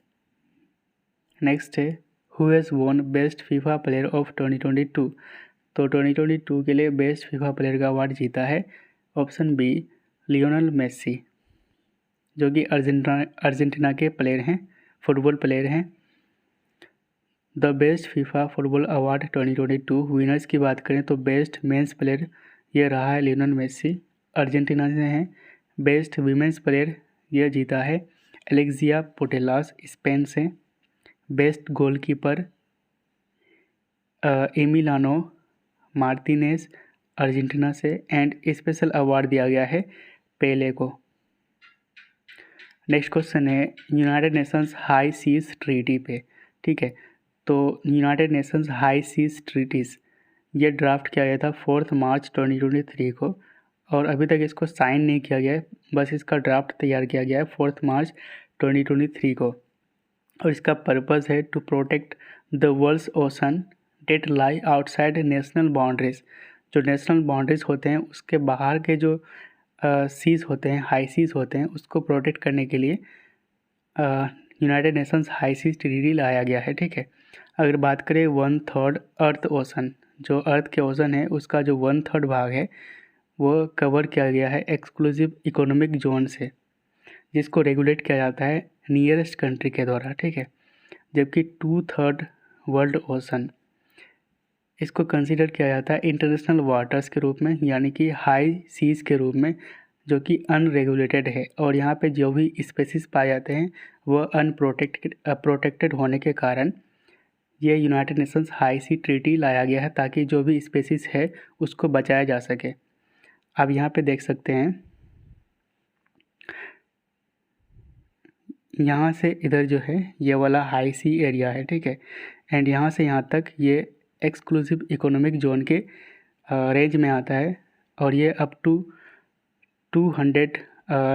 नेक्स्ट है who has von best FIFA player of 2022। तो 2022 के लिए बेस्ट फीफा प्लेयर का अवार्ड जीता है ऑप्शन बी लियोनेल मेसी, जो कि अर्जेंटीना के प्लेयर हैं, फुटबॉल प्लेयर हैं। The best FIFA football award 2022 winners की बात करें तो बेस्ट मेंस प्लेयर ये रहा है लियोनेल मेसी, अर्जेंटीना से हैं। बेस्ट वीमेंस प्लेयर यह जीता है एलेक्सिया पुटेलास, स्पेन से। Best goalkeeper Emiliano Martinez, Argentina से। एंड स्पेशल अवार्ड दिया गया है पेले को। नेक्स्ट क्वेश्चन है united nations high seas treaty पे, ठीक है। तो united nations high seas treaties ये ड्राफ्ट किया गया था 4 मार्च 2023 को और अभी तक इसको साइन नहीं किया गया है, बस इसका ड्राफ्ट तैयार किया गया है 4 मार्च 2023 को। और इसका पर्पज़ है to protect the world's ocean that lie outside national boundaries. जो नेशनल बाउंड्रीज होते हैं उसके बाहर के जो सीज होते हैं, हाई सीज होते हैं, उसको प्रोटेक्ट करने के लिए united nations high seas treaty लाया गया है, ठीक है। अगर बात करें 1/3 अर्थ ओशन, जो अर्थ के ओशन है उसका जो 1/3 भाग है वो कवर किया गया है एक्सक्लूसिव इकोनॉमिक जोन से, जिसको रेगुलेट किया जाता है नियरेस्ट कंट्री के द्वारा, ठीक है। जबकि 2/3 वर्ल्ड ओशन इसको कंसीडर किया जाता है इंटरनेशनल वाटर्स के रूप में, यानी कि हाई सीज के रूप में, जो कि अनरेगुलेटेड है। और यहाँ पे जो भी स्पेसीज पाए जाते हैं वह प्रोटेक्टेड होने के कारण ये यूनाइटेड नेशंस हाई सी ट्रीटी लाया गया है ताकि जो भी स्पेसीज है उसको बचाया जा सके। आप यहाँ पे देख सकते हैं, यहाँ से इधर जो है ये वाला हाई सी एरिया है, ठीक है। एंड यहाँ से यहाँ तक ये एक्सक्लूसिव इकोनॉमिक जोन के रेंज में आता है और ये अप टू 200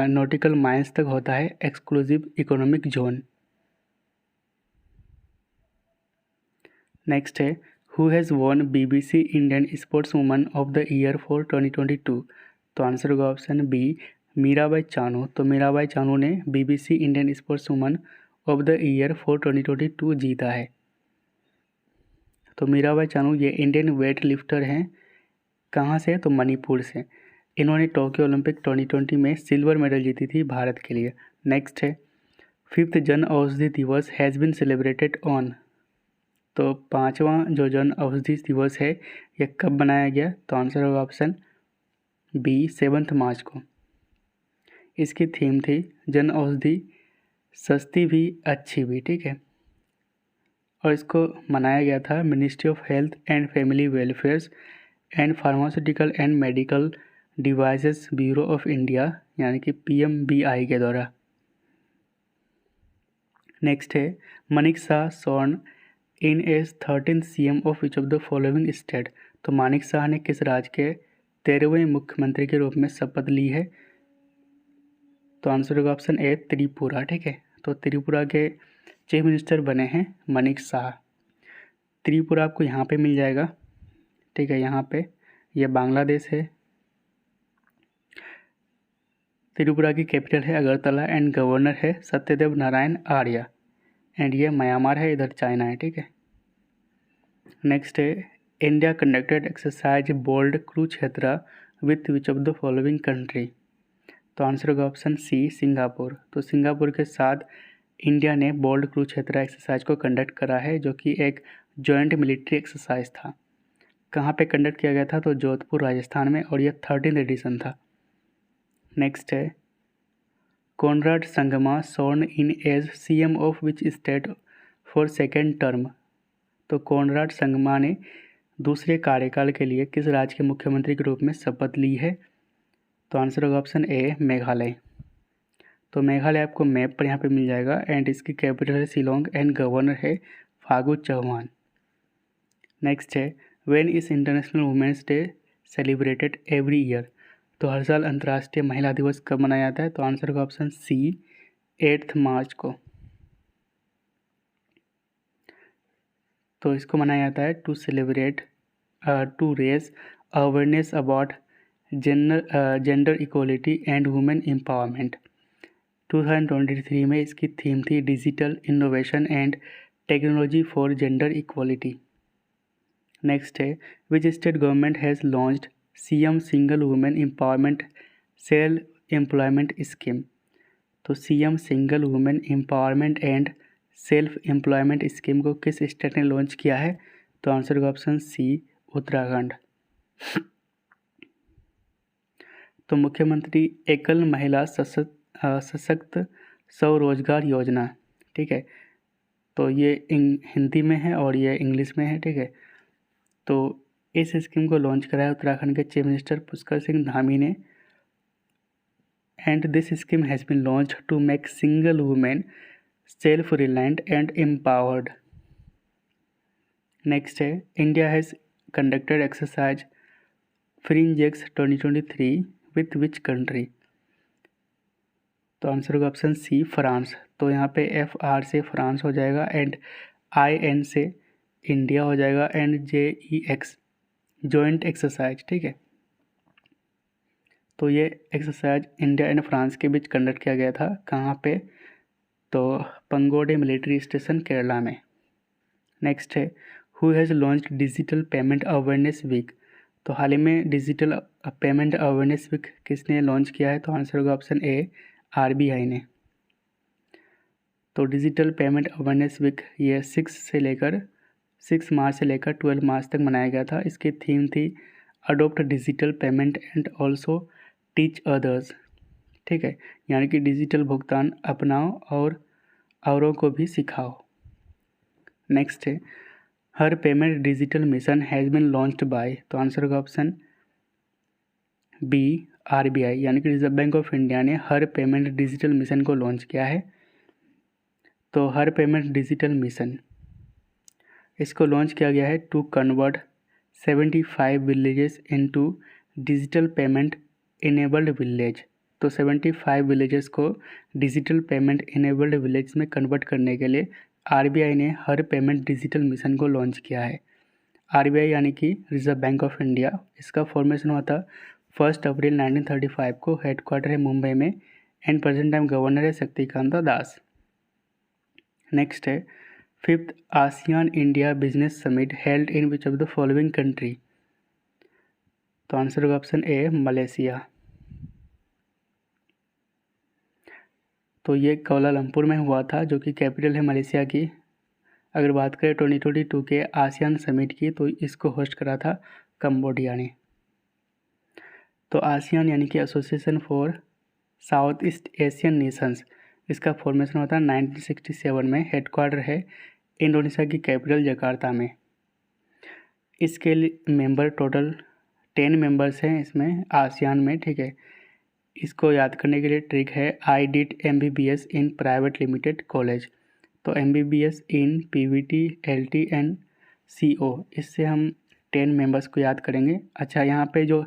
नॉटिकल माइल्स तक होता है एक्सक्लूसिव इकोनॉमिक जोन। नेक्स्ट है who has von BBC Indian sports woman of the year for 2022। तो आंसर होगा ऑप्शन बी मीराबाई चानू। तो मीराबाई चानू ने BBC Indian sports woman of the year for 2022 जीता है। तो मीराबाई चानू ये इंडियन वेट लिफ्टर हैं। कहाँ से? तो मणिपुर से। इन्होंने टोक्यो ओलंपिक 2020 में सिल्वर मेडल जीती थी भारत के लिए। नेक्स्ट है 5th जन औषधि दिवस हैज़ बिन सेलिब्रेटेड ऑन। तो 5वां जो जन औषधि दिवस है यह कब बनाया गया? तो आंसर होगा ऑप्शन बी 7 मार्च को। इसकी थीम थी जन औषधि सस्ती भी अच्छी भी, ठीक है। और इसको मनाया गया था ministry of health and family welfares and pharmaceutical and medical devices bureau of India यानी कि PMBI के द्वारा। नेक्स्ट है Manik Shah sworn in as 13th CM of which of the following state. तो मानिक शाह ने किस राज्य के 13वें मुख्यमंत्री के रूप में शपथ ली है? तो आंसर होगा ऑप्शन ए त्रिपुरा, ठीक है। तो त्रिपुरा के चीफ मिनिस्टर बने हैं मानिक शाह। त्रिपुरा आपको यहाँ पे मिल जाएगा, ठीक है। यहाँ पे यह बांग्लादेश है। त्रिपुरा की कैपिटल है अगरतला एंड गवर्नर है सत्यदेव नारायण आर्य एंड ये म्यांमार है, इधर चाइना है, ठीक है। नेक्स्ट है India conducted exercise bold Kurukshetra with which of the following country. तो आंसर होगा ऑप्शन सी सिंगापुर। तो सिंगापुर के साथ इंडिया ने बोल्ड कुरुक्षेत्र एक्सरसाइज को कंडक्ट करा है जो कि एक जॉइंट मिलिट्री एक्सरसाइज था। कहाँ पे कंडक्ट किया गया था? तो जोधपुर राजस्थान में और यह 13th एडिशन था। नेक्स्ट है Conrad Sangma sworn in as CM of which state for 2nd term. तो कॉनराड संगमा ने दूसरे कार्यकाल के लिए किस राज्य के मुख्यमंत्री के रूप में शपथ ली है? तो आंसर होगा ऑप्शन ए मेघालय। तो मेघालय आपको मैप पर यहाँ पे मिल जाएगा एंड इसकी कैपिटल है शिलोंग एंड गवर्नर है फागू चौहान। नेक्स्ट है when is international women's day celebrated every year. तो हर साल अंतर्राष्ट्रीय महिला दिवस कब मनाया जाता है? तो आंसर होगा ऑप्शन सी 8 मार्च को। तो इसको मनाया जाता है to celebrate to raise awareness about gender equality and women empowerment. 2023 में इसकी थीम थी digital innovation and technology for gender equality. Next है which state government has launched CM single women empowerment self employment scheme. तो CM single women empowerment and self employment scheme को किस state ने launch किया है? तो answer होगा option सी उत्तराखंड। तो मुख्यमंत्री एकल महिला सशक्त स्वरोजगार योजना, ठीक है। तो ये हिंदी में है और ये इंग्लिश में है, ठीक है। तो इस स्कीम को लॉन्च कराया उत्तराखंड के चीफ मिनिस्टर पुष्कर सिंह धामी ने and this scheme has been launched to make single women self reliant and empowered. Next है India has conducted exercise Frinjex 2023 with which country. तो आंसर होगा ऑप्शन सी फ्रांस। तो यहाँ पे FR से फ्रांस हो जाएगा एंड IN से इंडिया हो जाएगा एंड JEX जॉइंट एक्सरसाइज, ठीक है। तो ये एक्सरसाइज इंडिया एंड फ्रांस के बीच कंडक्ट किया गया था। कहाँ पे? तो पंगोडे मिलिट्री स्टेशन केरला में। नेक्स्ट है who has launched digital payment awareness week. तो हाल ही में डिजिटल पेमेंट अवेयरनेस वीक किसने लॉन्च किया है? तो आंसर होगा ऑप्शन ए RBI ने। तो डिजिटल पेमेंट अवेयरनेस वीक ये 6 मार्च से लेकर 12 मार्च तक मनाया गया था। इसकी थीम थी adopt digital payment and also teach others, ठीक है। यानी कि डिजिटल भुगतान अपनाओ और औरों को भी सिखाओ। नेक्स्ट है Har payment digital mission has been launched by. तो आंसर होगा ऑप्शन बी RBI यानी कि रिजर्व बैंक ऑफ इंडिया ने हर पेमेंट डिजिटल मिशन को लॉन्च किया है। तो हर पेमेंट डिजिटल मिशन इसको लॉन्च किया गया है to convert 75 villages into digital payment enabled village. तो 75 विलेजेस को डिजिटल पेमेंट इनेबल्ड विलेज में कन्वर्ट करने के लिए आरबीआई ने हर पेमेंट डिजिटल मिशन को लॉन्च किया है। आरबीआई यानी कि रिजर्व बैंक ऑफ इंडिया, इसका फॉर्मेशन हुआ था 1 अप्रैल 1935 को। हेडक्वार्टर है मुंबई में एंड प्रेजेंट टाइम गवर्नर है शक्तिकांता दास। नेक्स्ट है 5th ASEAN India business summit held in which of the following country. तो आंसर होगा ऑप्शन ए मलेशिया। तो ये कोलालमपुर में हुआ था जो कि कैपिटल है मलेशिया की। अगर बात करें 2022 के आसियान समिट की तो इसको होस्ट करा था कंबोडिया ने। तो आसियान यानी कि association for south east Asian Nations, इसका फॉर्मेशन हुआ था 1967 में। हेडक्वार्टर है इंडोनेशिया की कैपिटल जकार्ता में। इसके मेंबर टोटल 10 मेंबर्स हैं इसमें आसियान में, ठीक है। इसको याद करने के लिए ट्रिक है I did MBBS in private limited college. तो MBBS in PVT LT and CO, इससे हम 10 मेंबर्स को याद करेंगे। अच्छा, यहाँ पे जो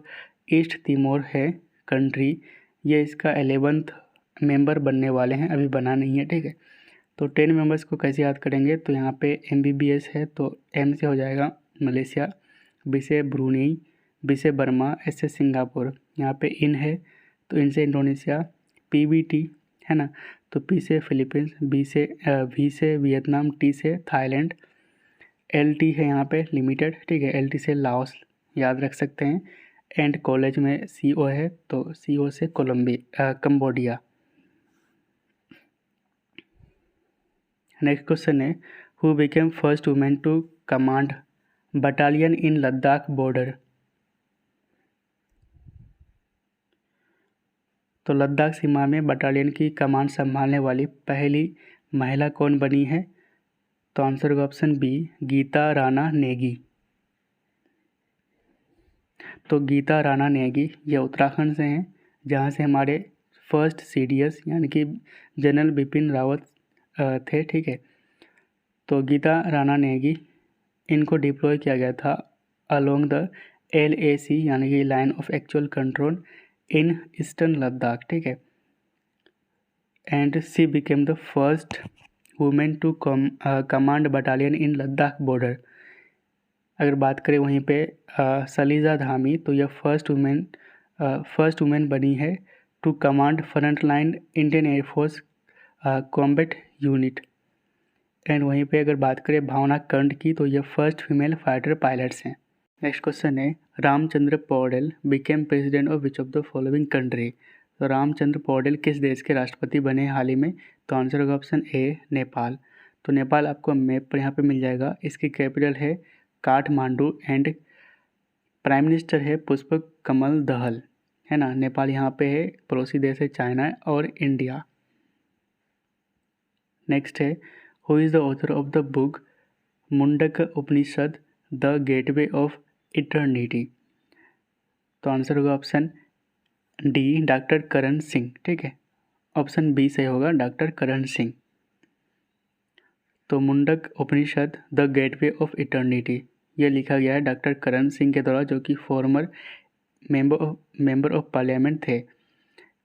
ईस्ट तिमोर है कंट्री, ये इसका 11th मेंबर बनने वाले हैं, अभी बना नहीं है, ठीक है। तो 10 मेंबर्स को कैसे याद करेंगे, तो यहाँ पे MBBS है तो M से हो जाएगा मलेशिया, B से ब्रूनेई, B से बर्मा, S से सिंगापुर, यहाँ पे इन है तो इनसे इंडोनेशिया, PVT है ना, तो P से फिलीपींस, V से वियतनाम, T से थाईलैंड, LT है यहाँ पे लिमिटेड, ठीक है, LT से लाओस याद रख सकते हैं, एंड कॉलेज में CO है तो CO से कंबोडिया। नेक्स्ट क्वेश्चन है who became first women to command battalion in Ladakh border. तो लद्दाख सीमा में बटालियन की कमांड संभालने वाली पहली महिला कौन बनी है। तो आंसर होगा ऑप्शन बी गीता राणा नेगी। तो गीता राणा नेगी ये उत्तराखंड से हैं, जहाँ से हमारे फर्स्ट CDS यानी कि जनरल बिपिन रावत थे, ठीक है। तो गीता राणा नेगी, इनको डिप्लॉय किया गया था अलोंग द LAC यानी कि line of actual control in eastern Ladakh, ठीक है। And she became the first women to command battalion in Ladakh border. अगर बात करें वहीं पे सलीजा धामी, तो यह फर्स्ट वुमेन बनी है to command front line Indian air force combat unit. एंड वहीं पे अगर बात करें भावना कंड की, तो यह फर्स्ट फीमेल फाइटर पायलट्स हैं। नेक्स्ट क्वेश्चन है Ramchandra Paudel became president of which of the following country. तो रामचंद्र पौडेल किस देश के राष्ट्रपति बने हाल ही में। तो आंसर होगा ऑप्शन ए नेपाल। तो नेपाल आपको मैप पर यहाँ पे मिल जाएगा। इसकी कैपिटल है काठमांडू एंड प्राइम मिनिस्टर है पुष्पक कमल दहल, है ना। नेपाल यहाँ पे है, पड़ोसी देश है चाइना और इंडिया। नेक्स्ट है who is the author of the book Mundaka Upanishad the gateway of eternity. तो आंसर होगा option D doctor Karan Singh, ठीक है। ऑप्शन बी सही होगा, डॉक्टर करण सिंह। तो मुंडक उपनिषद द गेटवे ऑफ इटर्निटी ये लिखा गया है डॉक्टर करण सिंह के द्वारा, जो कि फॉर्मर मेंबर ऑफ पार्लियामेंट थे।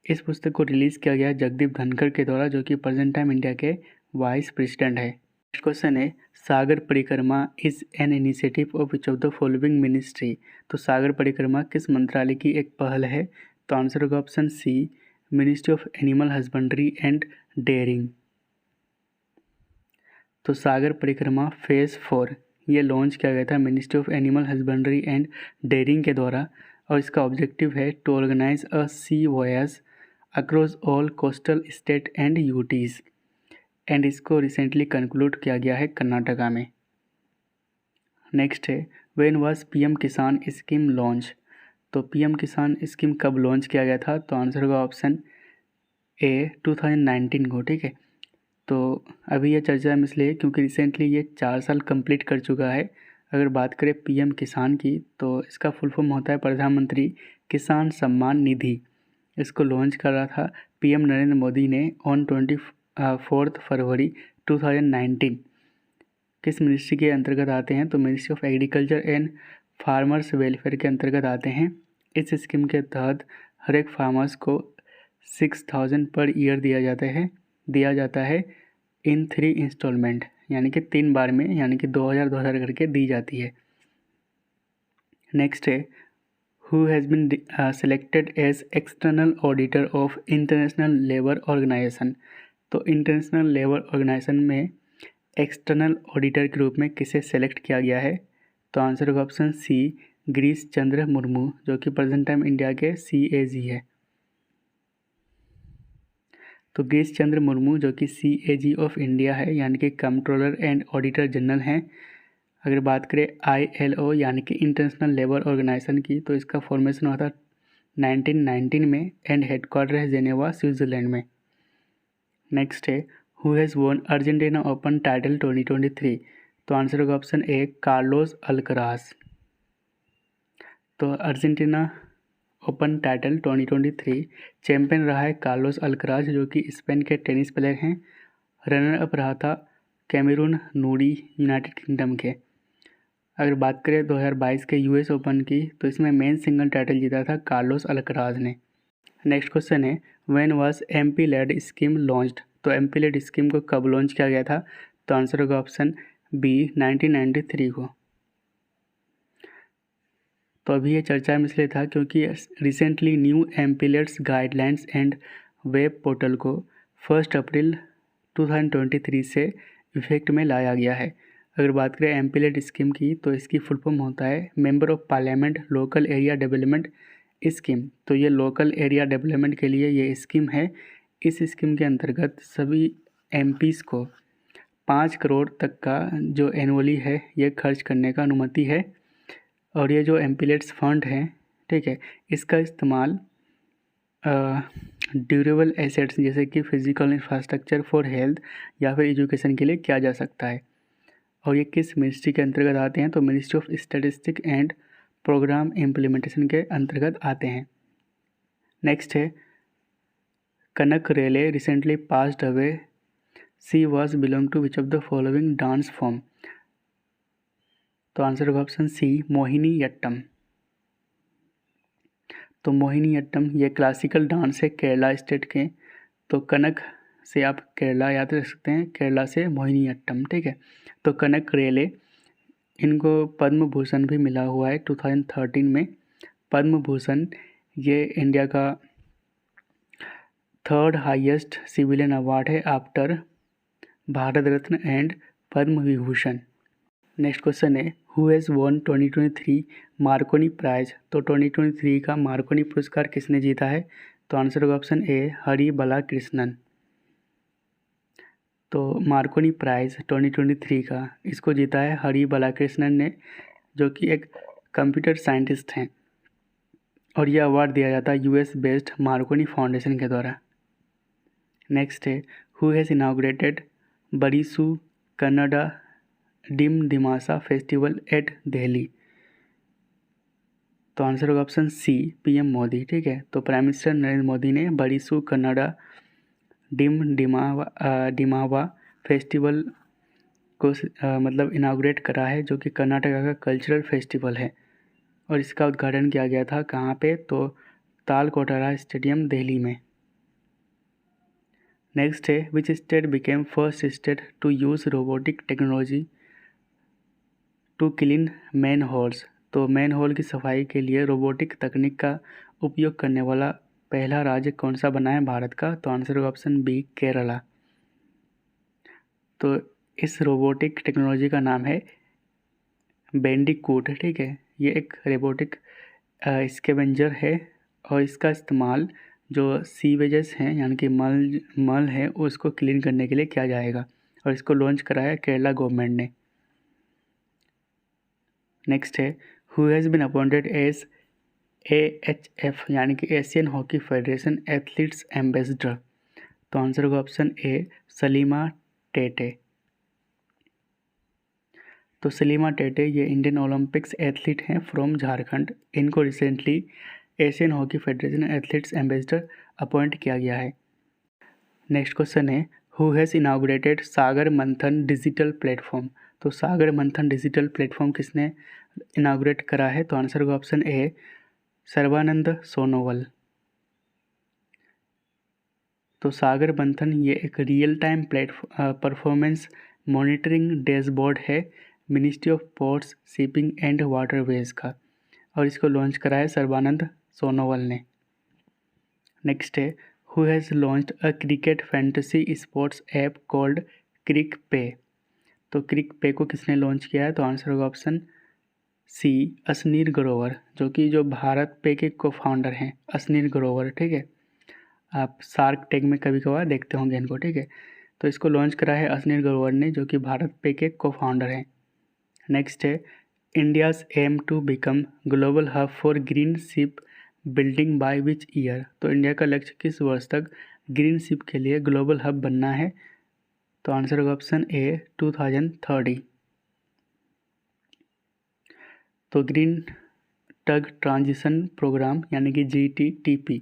इस पुस्तक को रिलीज़ किया गया जगदीप धनखड़ के द्वारा, जो कि प्रेजेंट टाइम इंडिया के वाइस प्रेसिडेंट है। नेक्स्ट क्वेश्चन है सागर परिक्रमा is an initiative of which of the following ministry. तो सागर परिक्रमा किस मंत्रालय की एक पहल है। तो आंसर होगा option C ministry of animal husbandry and dairying. तो सागर परिक्रमा फेज़ 4 ये लॉन्च किया गया था ministry of animal husbandry and dairying के द्वारा, और इसका ऑब्जेक्टिव है to organise a sea voyage across all coastal state and UTs. एंड इसको रिसेंटली कंक्लूड किया गया है कर्नाटका में। नेक्स्ट है when was PM Kisan scheme launch. तो PM किसान स्कीम कब लॉन्च किया गया था। तो आंसर होगा ऑप्शन ए 2019 को, ठीक है। तो अभी ये चर्चा में इसलिए क्योंकि रिसेंटली ये 4 साल कंप्लीट कर चुका है। अगर बात करें PM किसान की, तो इसका फुल फॉर्म होता है प्रधानमंत्री किसान सम्मान निधि। इसको लॉन्च कर रहा था PM नरेंद्र मोदी ने ऑन 24 फरवरी 2019। किस मिनिस्ट्री के अंतर्गत आते हैं। तो ministry of agriculture and farmers welfare के अंतर्गत आते हैं। इस स्कीम के तहत हर एक फार्मर्स को 6000 पर ईयर दिया जाता है इन 3 इंस्टॉलमेंट, यानी कि 3 बार में, यानी कि 2000 करके दी जाती है। नेक्स्ट है who has been selected as external auditor of international labour organisation. तो इंटरनेशनल लेबर ऑर्गेनाइजेशन में एक्सटर्नल ऑडिटर के रूप में किसे सेलेक्ट किया गया है? तो आंसर होगा ऑप्शन सी, गिरीश चंद्र मुर्मू, जो कि प्रेजेंट टाइम इंडिया के CAG है। तो गिरीश चंद्र मुर्मू जो कि CAG ऑफ इंडिया है, यानी कि कंट्रोलर एंड ऑडिटर जनरल हैं। अगर बात करें ILO यानी कि इंटरनेशनल लेबर ऑर्गेनाइजेशन की, तो इसका फॉर्मेशन हुआ था 1919 में एंड हेडक्वार्टर है जेनेवा, स्विट्ज़रलैंड में। नेक्स्ट है who has von Argentina open title 2023। तो आंसर होगा ऑप्शन ए, कार्लोस अल्कराज। तो अर्जेंटीना ओपन टाइटल 2023 चैंपियन रहा है कार्लोस अल्कराज, जो कि स्पेन के टेनिस प्लेयर हैं। रनर अप रहा था कैमरून नूरी, यूनाइटेड किंगडम के। अगर बात करें 2022 के US ओपन की, तो इसमें मेन सिंगल टाइटल जीता था कार्लोस अल्कराज ने। नेक्स्ट क्वेश्चन है when was MP LAD scheme launched. तो MP लेड स्कीम को कब लॉन्च किया गया था? तो आंसर होगा ऑप्शन बी, 1993 को। तो अभी ये चर्चा में इसलिए था क्योंकि recently new MP leads guidelines and web portal को 1 अप्रैल 2023 से इफेक्ट में लाया गया है। अगर बात करें MP लेड स्कीम की, तो इसकी फुल फॉर्म होता है member of parliament local area development scheme. तो ये लोकल एरिया डेवलपमेंट के लिए ये स्कीम है। इस स्कीम के अंतर्गत सभी MPs को 5 करोड़ तक का जो एनुअली है ये खर्च करने का अनुमति है। और ये जो MP लेड्स फंड हैं, ठीक है, इसका इस्तेमाल ड्यूरेबल एसेट्स जैसे कि फिजिकल इंफ्रास्ट्रक्चर फॉर हेल्थ या फिर एजुकेशन के लिए किया जा सकता है। और ये किस मिनिस्ट्री के अंतर्गत आते हैं? तो ministry of statistics and programme implementation के अंतर्गत आते हैं। नेक्स्ट है Kanak Rele recently passed away, she was belong to which of the following dance form. तो आंसर होगा ऑप्शन सी, मोहिनीअट्टम। तो मोहिनीअट्टम ये क्लासिकल डांस है केरला स्टेट के। तो कनक से आप केरला याद रख सकते हैं, केरला से मोहिनीअट्टम, ठीक है। तो कनक रेले, इनको पद्म भूषण भी मिला हुआ है 2013 में। पद्म भूषण ये इंडिया का 3rd हाईएस्ट सिविलियन अवार्ड है after Bharat Ratna and Padma Vibhushan. Next question है who has won 2023 Marconi prize. तो 2023 का मार्कोनी पुरस्कार किसने जीता है? तो आंसर होगा ऑप्शन ए, हरि बालाकृष्णन। तो मार्कोनी प्राइज 2023 का इसको जीता है हरि बालाकृष्णन ने, जो कि एक कंप्यूटर साइंटिस्ट हैं। और यह अवार्ड दिया जाता है US बेस्ड मार्कोनी फाउंडेशन के द्वारा। नेक्स्ट है who has inaugurated Barisu Kannada Dim Dimava festival at Delhi. तो आंसर होगा ऑप्शन सी, PM मोदी, ठीक है। तो प्राइम मिनिस्टर नरेंद्र मोदी ने बरिसू कन्नडा डिमावा फेस्टिवल को मतलब इनाग्रेट करा है, जो कि कर्नाटका का कल्चरल फेस्टिवल है। और इसका उद्घाटन किया गया था कहाँ पे? तो तालकोटारा स्टेडियम दिल्ली में। नेक्स्ट है which state became first state to use robotic technology to clean manholes. तो मैन होल की सफाई के लिए रोबोटिक तकनीक का उपयोग करने वाला पहला राज्य कौन सा बना है भारत का? तो आंसर होगा ऑप्शन बी, केरला। तो इस रोबोटिक टेक्नोलॉजी का नाम है बैंडिकूट, ठीक है। ये एक रोबोटिक स्कैवेंजर है और इसका इस्तेमाल जो सीवेजेस हैं यानी कि मल है उसको क्लीन करने के लिए किया जाएगा। और इसको लॉन्च करा है केरला गवर्नमेंट ने। नेक्स्ट है who has been appointed as AHF यानी कि Asian hockey federation athletes ambassador. तो आंसर होगा ऑप्शन ए, सलीमा टेटे। तो सलीमा टेटे ये इंडियन ओलंपिक्स एथलीट हैं फ्रॉम झारखंड। इनको recently Asian hockey federation athletes ambassador appoint किया गया है। नेक्स्ट क्वेश्चन है who has inaugurated Sagar Manthan digital platform. तो सागर मंथन डिजिटल प्लेटफॉर्म किसने इनाग्रेट करा है? तो आंसर होगा ऑप्शन ए, सर्बानंद सोनोवाल। तो सागर मंथन ये एक real time performance monitoring dashboard है ministry of ports, shipping and waterways का, और इसको लॉन्च करा है सर्बानंद सोनोवाल ने। नेक्स्ट है who has launched a cricket fantasy sports app called CricPe. तो क्रिक पे को किसने लॉन्च किया है? तो आंसर होगा ऑप्शन सी, असनीर ग्रोवर, जो भारत पे के को फाउंडर हैं, असनीर ग्रोवर। ठीक है, आप शार्क टैंक में कभी कभार देखते होंगे इनको। ठीक है, तो इसको लॉन्च करा है असनीर ग्रोवर ने, जो कि भारत पे के को फाउंडर हैं। नेक्स्ट है India's aim to become global hub for green ship building by which year. तो इंडिया का लक्ष्य किस वर्ष तक ग्रीन शिप के लिए ग्लोबल हब बनना है? तो आंसर होगा ऑप्शन ए 2030। तो ग्रीन टग ट्रांजिशन प्रोग्राम यानी कि GTTP,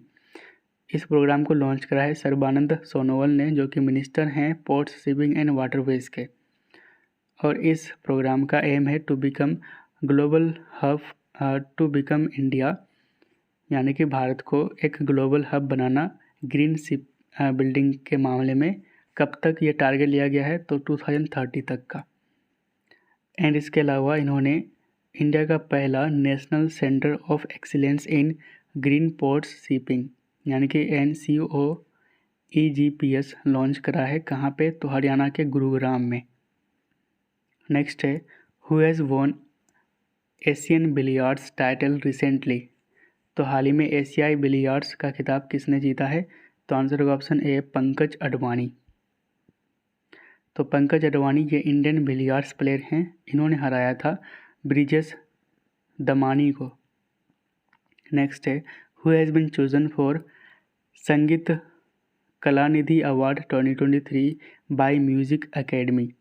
इस प्रोग्राम को लॉन्च करा है सर्बानंद सोनोवाल ने, जो कि मिनिस्टर हैं पोर्ट्स, शिपिंग एंड वाटरवेज के। और इस प्रोग्राम का एम है to become global hub, to become India, यानी कि भारत को एक ग्लोबल हब बनाना ग्रीन शिप बिल्डिंग के मामले में। कब तक ये टारगेट लिया गया है? तो 2030 तक का। एंड इसके अलावा इन्होंने इंडिया का पहला national centre of excellence in green ports shipping यानी कि NCOEGPS लॉन्च करा है। कहाँ पे? तो हरियाणा के गुरुग्राम में। नेक्स्ट है who has von Asian billiards title recently. तो हाल ही में एशियाई बिलियर्ड्स का खिताब किसने जीता है? तो आंसर होगा ऑप्शन ए, पंकज अडवाणी। तो पंकज अडवाणी ये इंडियन बिलियर्ड्स प्लेयर हैं, इन्होंने हराया था ब्रिजेश दमानी को। नेक्स्ट है who has been chosen for Sangita Kalanidhi award 2023 by music academy.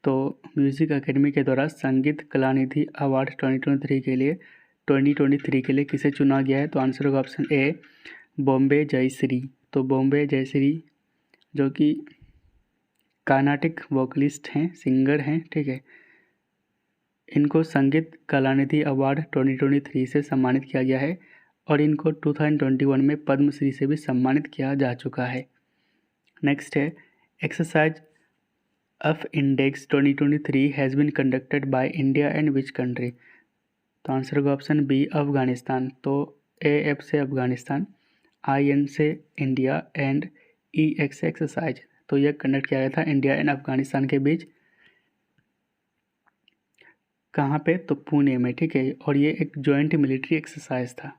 तो म्यूजिक एकेडमी के द्वारा संगीत कलानिधि अवार्ड 2023 के लिए किसे चुना गया है? तो आंसर होगा ऑप्शन ए, बॉम्बे जयश्री। तो बॉम्बे जयश्री जो कि कार्नाटिक वोकलिस्ट हैं, सिंगर हैं। ठीक है, इनको संगीत कलानिधि अवार्ड 2023 से सम्मानित किया गया है और इनको 2021 में पद्मश्री से भी सम्मानित किया जा चुका है। नेक्स्ट है exercise of index 2023 has been conducted by India and which country. तो आंसर होगा ऑप्शन बी, अफगानिस्तान। तो AF से अफगानिस्तान, IN से इंडिया एंड EX से एक्सरसाइज। तो यह कंडक्ट किया गया था इंडिया एंड अफगानिस्तान के बीच। कहाँ पे? तो पुणे में। ठीक है, और ये एक जॉइंट मिलिट्री एक्सरसाइज था।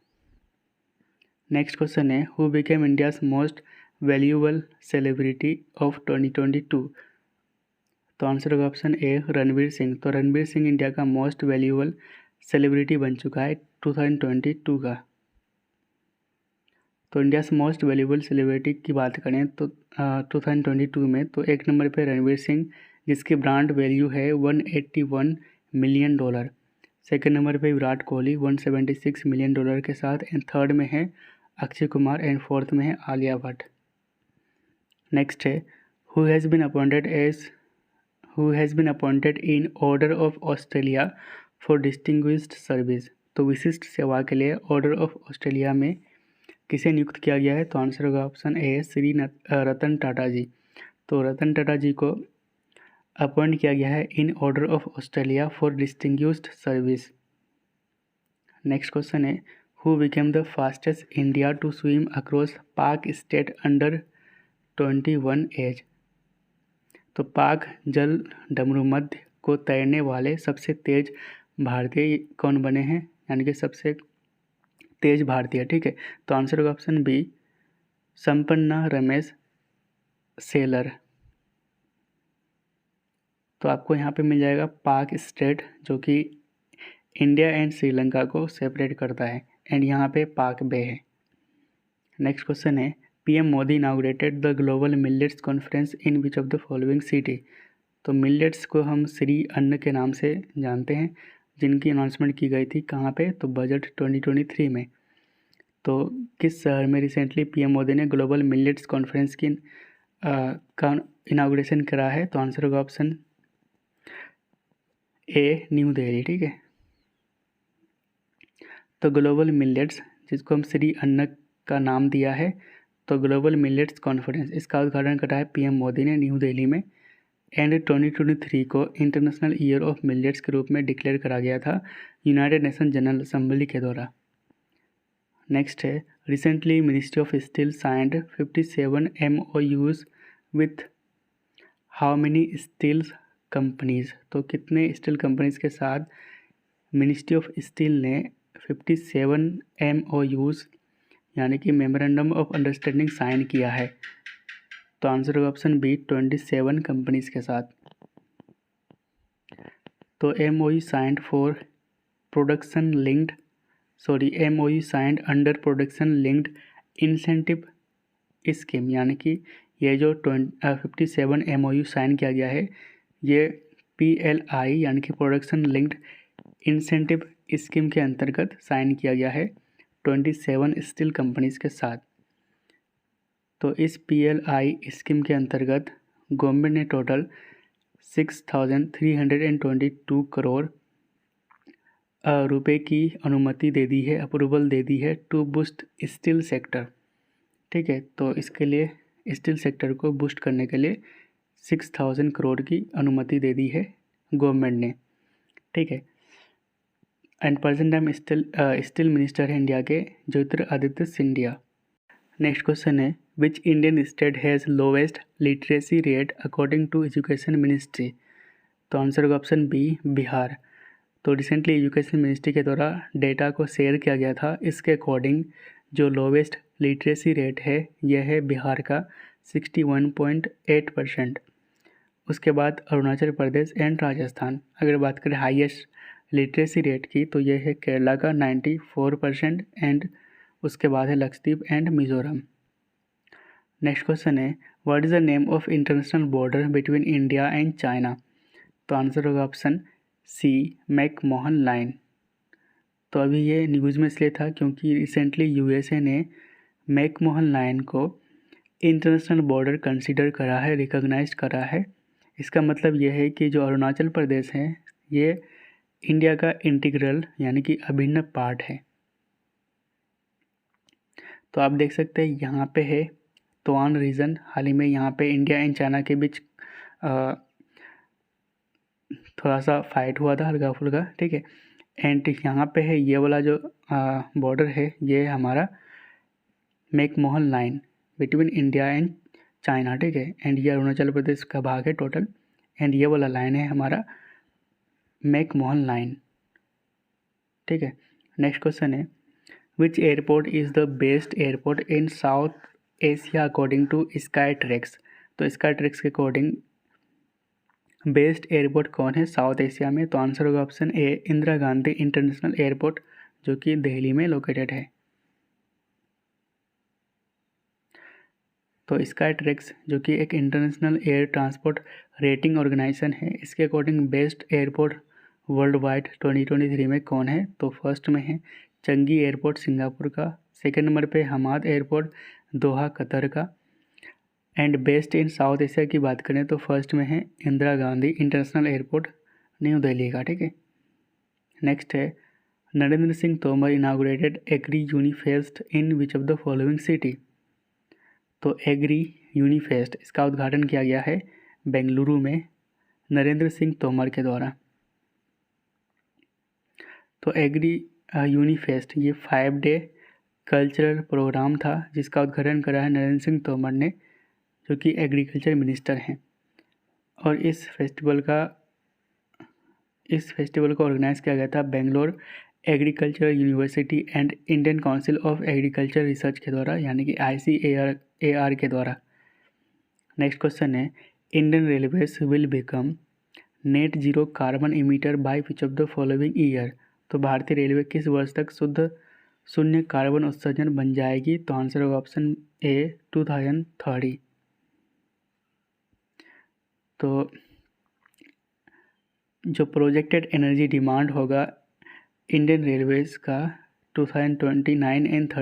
नेक्स्ट क्वेश्चन है who became India's most valuable celebrity of 2022। तो आंसर होगा ऑप्शन ए, रणवीर सिंह। तो रणवीर सिंह इंडिया का मोस्ट वैल्यूएबल सेलिब्रिटी बन चुका है 2022 का। तो इंडियाज मोस्ट वैल्यूएबल सेलिब्रिटी की बात करें तो 2022 में तो एक नंबर पे रणवीर सिंह, जिसकी ब्रांड वैल्यू है $181 मिलियन। सेकंड नंबर पे विराट कोहली $176 मिलियन के साथ। एंड थर्ड में है अक्षय कुमार एंड फोर्थ में है आलिया भट्ट। नेक्स्ट है who has been appointed in order of Australia for distinguished service. तो विशिष्ट सेवा के लिए ऑर्डर ऑफ ऑस्ट्रेलिया में किसे नियुक्त किया गया है? तो आंसर होगा ऑप्शन ए, श्री रतन टाटा जी। तो रतन टाटा जी को अपॉइंट किया गया है in order of Australia for distinguished service. Next question है who became the fastest India to swim across Palk strait under 21 age. तो पाक जल डमरूमध्य को तैरने वाले सबसे तेज भारतीय कौन बने हैं, यानी कि सबसे तेज भारतीय। ठीक है, तो आंसर होगा ऑप्शन बी, संपन्ना रमेश सेलर। तो आपको यहाँ पे मिल जाएगा पाक स्टेट, जो कि इंडिया एंड श्रीलंका को सेपरेट करता है, एंड यहाँ पे पाक बे है। नेक्स्ट क्वेश्चन है PM Modi inaugurated the global millets conference in which of the following city. तो मिलेट्स को हम श्री अन्न के नाम से जानते हैं, जिनकी अनाउंसमेंट की गई थी कहाँ पे? तो बजट 2023 में। तो किस शहर में रिसेंटली PM मोदी ने ग्लोबल मिलेट्स कॉन्फ्रेंस का इनाग्रेशन करा है? तो आंसर होगा ऑप्शन ए, न्यू दिल्ली। ठीक है, तो ग्लोबल मिलेट्स, जिसको हम श्री अन्न का नाम दिया है, तो ग्लोबल मिलेट्स कॉन्फ्रेंस, इसका उद्घाटन करा है PM मोदी ने न्यू दिल्ली में। एंड 2023 को इंटरनेशनल ईयर ऑफ मिलेट्स के रूप में डिक्लेयर करा गया था यूनाइटेड नेशन जनरल असेंबली के द्वारा। नेक्स्ट है, recently ministry of steel signed 57 MOUs with how many steel companies. तो कितने स्टील कंपनीज के साथ मिनिस्ट्री ऑफ स्टील ने 57 MOUs यानी कि मेमोरेंडम ऑफ अंडरस्टैंडिंग साइन किया है। तो आंसर होगा ऑप्शन बी 27 कंपनीज के साथ। तो MOU signed for production linked MOU signed under production linked incentive scheme, यानी कि ये जो 57 MOU साइन किया गया है ये PLI यानी कि प्रोडक्शन लिंक्ड इंसेंटिव स्कीम के अंतर्गत साइन किया गया है 27 स्टील कंपनीज के साथ। तो इस PLI स्कीम के अंतर्गत गवर्नमेंट ने टोटल 6,322 करोड़ रुपए की अनुमति दे दी है, अप्रूवल दे दी है टू बूस्ट स्टील सेक्टर। ठीक है, तो इसके लिए स्टील सेक्टर को बूस्ट करने के लिए 6,000 करोड़ की अनुमति दे दी है गवर्नमेंट ने। ठीक है, and present time steel minister है इंडिया के ज्योतिरादित्य सिंधिया। नेक्स्ट क्वेश्चन है, which Indian state has lowest literacy rate according to education ministry. तो आंसर होगा ऑप्शन बी बिहार। तो रिसेंटली एजुकेशन मिनिस्ट्री के द्वारा डेटा को शेयर किया गया था, इसके अकॉर्डिंग जो लोवेस्ट लिटरेसी रेट है यह है बिहार का 61.8%। उसके बाद अरुणाचल प्रदेश एंड राजस्थान। अगर बात करें हाईएस्ट लिटरेसी रेट की तो यह है केरला का 94% एंड उसके बाद है Lakshadweep and Mizoram. Next question है, what is the name of international border between India and China. तो आंसर होगा ऑप्शन सी मैकमोहन लाइन। तो अभी ये न्यूज़ में इसलिए था क्योंकि रिसेंटली USA ने मैकमोहन लाइन को इंटरनेशनल बॉर्डर कंसीडर करा है, रिकॉग्नाइज करा है। इसका मतलब ये है कि जो अरुणाचल प्रदेश है ये इंडिया का इंटीग्रल यानी कि अभिन्न पार्ट है। तो आप देख सकते हैं यहाँ पे है तवांग रीजन, हाल ही में यहाँ पे इंडिया एंड चाइना के बीच थोड़ा सा फाइट हुआ था हल्का फुल्का। ठीक है, एंड यहाँ पे है ये वाला जो बॉर्डर है ये हमारा McMahon line between India and China. ठीक है, एंड ये अरुणाचल प्रदेश का भाग है टोटल, एंड ये वाला लाइन है हमारा मैकमोहन लाइन। ठीक है, नेक्स्ट क्वेश्चन है, which airport is the best airport in South Asia according to Skytrax. तो स्काई ट्रैक्स के अकॉर्डिंग बेस्ट एयरपोर्ट कौन है साउथ एशिया में। तो आंसर होगा option A Indira Gandhi international airport जो कि दिल्ली में लोकेटेड है। तो स्काई ट्रैक्स जो कि एक international air transport rating organisation है, इसके according best airport worldwide 2023 में कौन है। तो फर्स्ट में है चंगी एयरपोर्ट सिंगापुर का, सेकंड नंबर पे हमाद एयरपोर्ट दोहा कतर का, and best in South Asia की बात करें तो फर्स्ट में है Indira Gandhi international airport new Delhi का। ठीक है, नेक्स्ट है, Narendra Singh Tomar inaugurated agri unifest in which of the following city. तो एग्री यूनिफेस्ट इसका उद्घाटन किया गया है बेंगलुरु में नरेंद्र सिंह तोमर के द्वारा। तो एग्री यूनिफेस्ट ये 5 डे कल्चरल प्रोग्राम था जिसका उद्घाटन करा है नरेंद्र सिंह तोमर ने जो कि एग्रीकल्चर मिनिस्टर हैं। और इस फेस्टिवल को ऑर्गेनाइज किया गया था Bangalore agriculture university and Indian council of agriculture research के द्वारा यानी कि ICAR के द्वारा। नेक्स्ट क्वेश्चन है, Indian railways will become net zero carbon emitter by which of the following year. तो भारतीय रेलवे किस वर्ष तक शुद्ध शून्य कार्बन उत्सर्जन बन जाएगी। तो आंसर होगा ऑप्शन ए 2030। तो जो प्रोजेक्टेड एनर्जी डिमांड होगा इंडियन रेलवेज़ का 2029 एंड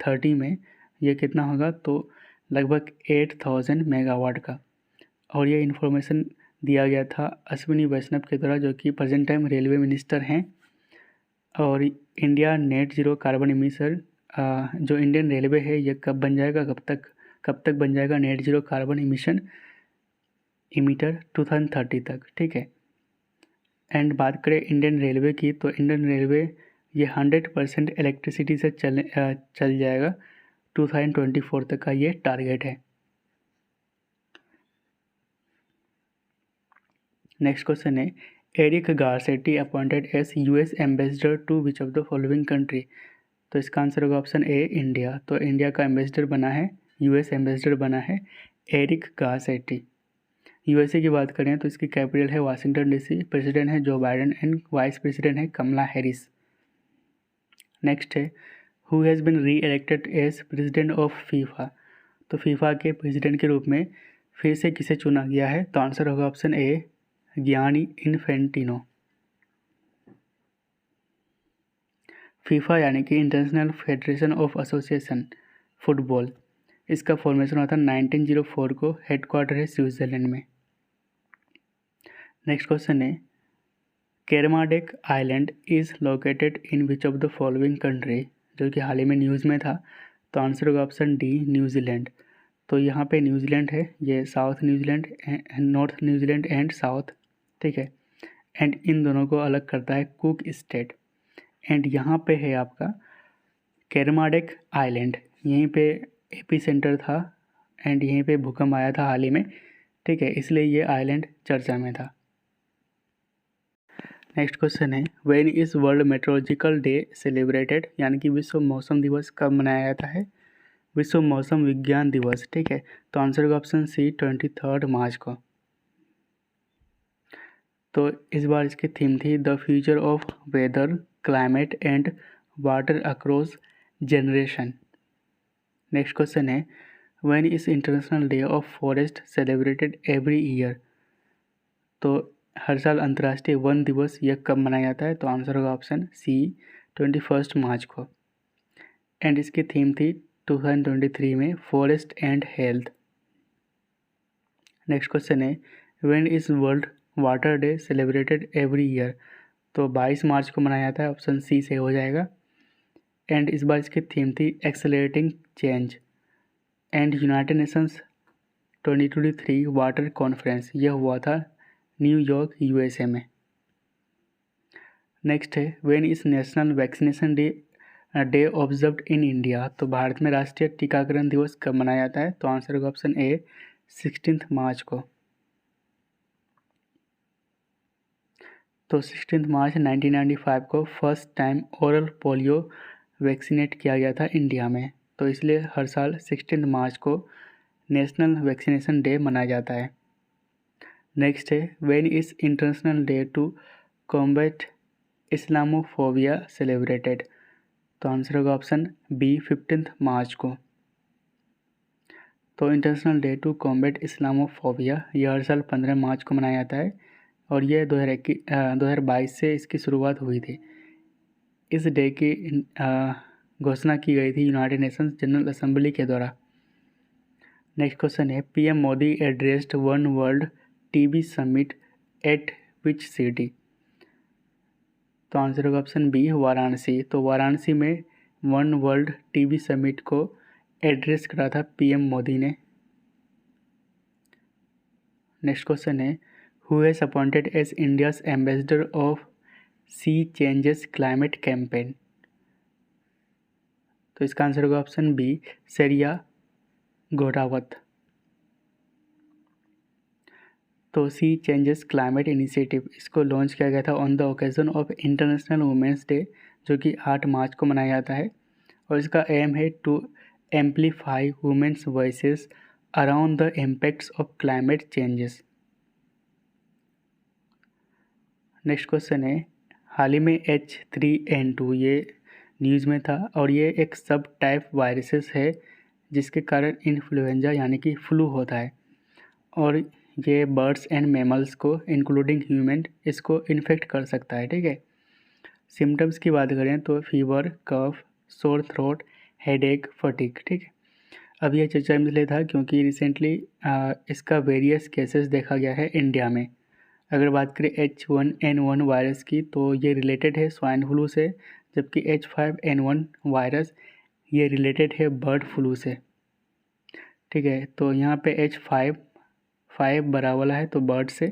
30 में ये कितना होगा। तो लगभग 8000 मेगावाट का। और ये इन्फॉर्मेशन दिया गया था अश्विनी वैष्णव के द्वारा जो कि प्रेजेंट टाइम रेलवे मिनिस्टर हैं। और India net zero carbon emission जो इंडियन रेलवे है ये कब बन जाएगा, कब तक बन जाएगा नेट ज़ीरो कार्बन इमिशन। ईमीटर 2030 तक, ठीक है। एंड बात करें इंडियन रेलवे की, तो इंडियन रेलवे ये 100% इलेक्ट्रिसिटी से चल जाएगा। 2024 तक का ये टारगेट है। नेक्स्ट क्वेश्चन है, Eric Garcetti appointed as US ambassador to which of the following country. तो इसका आंसर होगा ऑप्शन ए, इंडिया। तो इंडिया का एम्बेसडर बना है, यूएस एम्बेसडर बना है एरिक गारसेटी। यूएसए की बात करें तो इसकी कैपिटल है वाशिंगटन डीसी, प्रेसिडेंट है Joe Biden and vice president है कमला हैरिस। नेक्स्ट है, who has been re-elected as president of FIFA. तो फीफा के प्रेसिडेंट के रूप में फिर से किसे चुना गया है। तो आंसर होगा option A, Gianni Infantino. FIFA यानी कि international federation of association football, इसका फॉर्मेशन हुआ था 1904 को, हेडक्वार्टर है स्विट्ज़रलैंड में। नेक्स्ट क्वेश्चन है, Kermadec island is located in which of the following country, जो कि हाल ही में न्यूज़ में था। तो आंसर होगा ऑप्शन डी, न्यूजीलैंड। तो यहाँ पे न्यूजीलैंड है, ये south New Zealand, north New Zealand and south, ठीक है। एंड इन दोनों को अलग करता है कुक स्टेट। एंड यहाँ पे है आपका केरमाडेक आइलैंड, यहीं पे एपी सेंटर था एंड यहीं पे भूकंप आया था हाल ही में, ठीक है, इसलिए ये आइलैंड चर्चा में था। नेक्स्ट क्वेश्चन है, when is world meteorological day celebrated, यानी कि विश्व मौसम दिवस कब मनाया जाता है। विश्व मौसम विज्ञान दिवस, ठीक है। तो आंसर होगा ऑप्शन सी, 23 मार्च को। तो इस बार इसकी थीम थी the future of weather, climate and water across generation. Next question है, when is international day of forest celebrated every year. तो हर साल अंतर्राष्ट्रीय वन दिवस यह कब मनाया जाता है। तो आंसर होगा ऑप्शन सी, 21 मार्च को। एंड इसकी थीम थी 2023 में forest and health. Next question है, when is world water day celebrated every year. तो 22 मार्च को मनाया जाता है, ऑप्शन सी से हो जाएगा। एंड इस बार इसकी थीम थी accelerating change. And United Nations 2023 water conference, यह हुआ था न्यूयॉर्क यूएसए में। नेक्स्ट है, when is national vaccination day observed in India. तो भारत में राष्ट्रीय टीकाकरण दिवस कब मनाया जाता है। तो आंसर होगा ऑप्शन ए, 16 मार्च को। तो 16 मार्च 1995 को first time oral polio vaccinate किया गया था इंडिया में, तो इसलिए हर साल 16 मार्च को नेशनल वैक्सीनेशन डे मनाया जाता है। नेक्स्ट है, when is international day to combat Islamophobia celebrated. तो आंसर होगा ऑप्शन बी, 15 मार्च को। तो international day to combat Islamophobia यह हर साल 15 मार्च को मनाया जाता है और ये 2022 से इसकी शुरुआत हुई थी। इस डे की घोषणा की गई थी यूनाइटेड नेशंस जनरल असेंबली के द्वारा। नेक्स्ट क्वेश्चन है, PM Modi addressed one world TB summit at which city. तो आंसर होगा ऑप्शन बी, वाराणसी। तो वाराणसी में वन वर्ल्ड टीबी समिट को एड्रेस करा था पीएम मोदी ने। नेक्स्ट क्वेश्चन है, who has appointed as India's ambassador of sea changes climate campaign. तो इसका आंसर होगा ऑप्शन बी, सरिया घोरावत। तो सी चेंजेस क्लाइमेट इनिशिएटिव इसको लॉन्च किया गया था on the occasion of international women's day, जो कि 8 मार्च को मनाया जाता है। और इसका एम है to amplify women's voices around the impacts of climate changes. Next question है, हाल ही में H3N2 ये न्यूज़ में था और ये एक सब टाइप वायरसेस है जिसके कारण इन्फ्लुएंजा यानी कि फ्लू होता है और ये बर्ड्स एंड मैमल्स को इंक्लूडिंग ह्यूमन इसको इन्फेक्ट कर सकता है, ठीक है। सिम्टम्स की बात करें तो फीवर, कफ, सोर थ्रोट, हेडेक, फटीग, ठीक है। अब यह चर्चा में इसलिए था क्योंकि रिसेंटली इसका वेरियस केसेस देखा गया है इंडिया में। अगर बात करें H1N1 वायरस की तो ये रिलेटेड है स्वाइन फ्लू से, जबकि H5N1 वायरस ये रिलेटेड है बर्ड फ्लू से, ठीक है। तो यहाँ पे H5 बड़ा वाला है तो बर्ड से,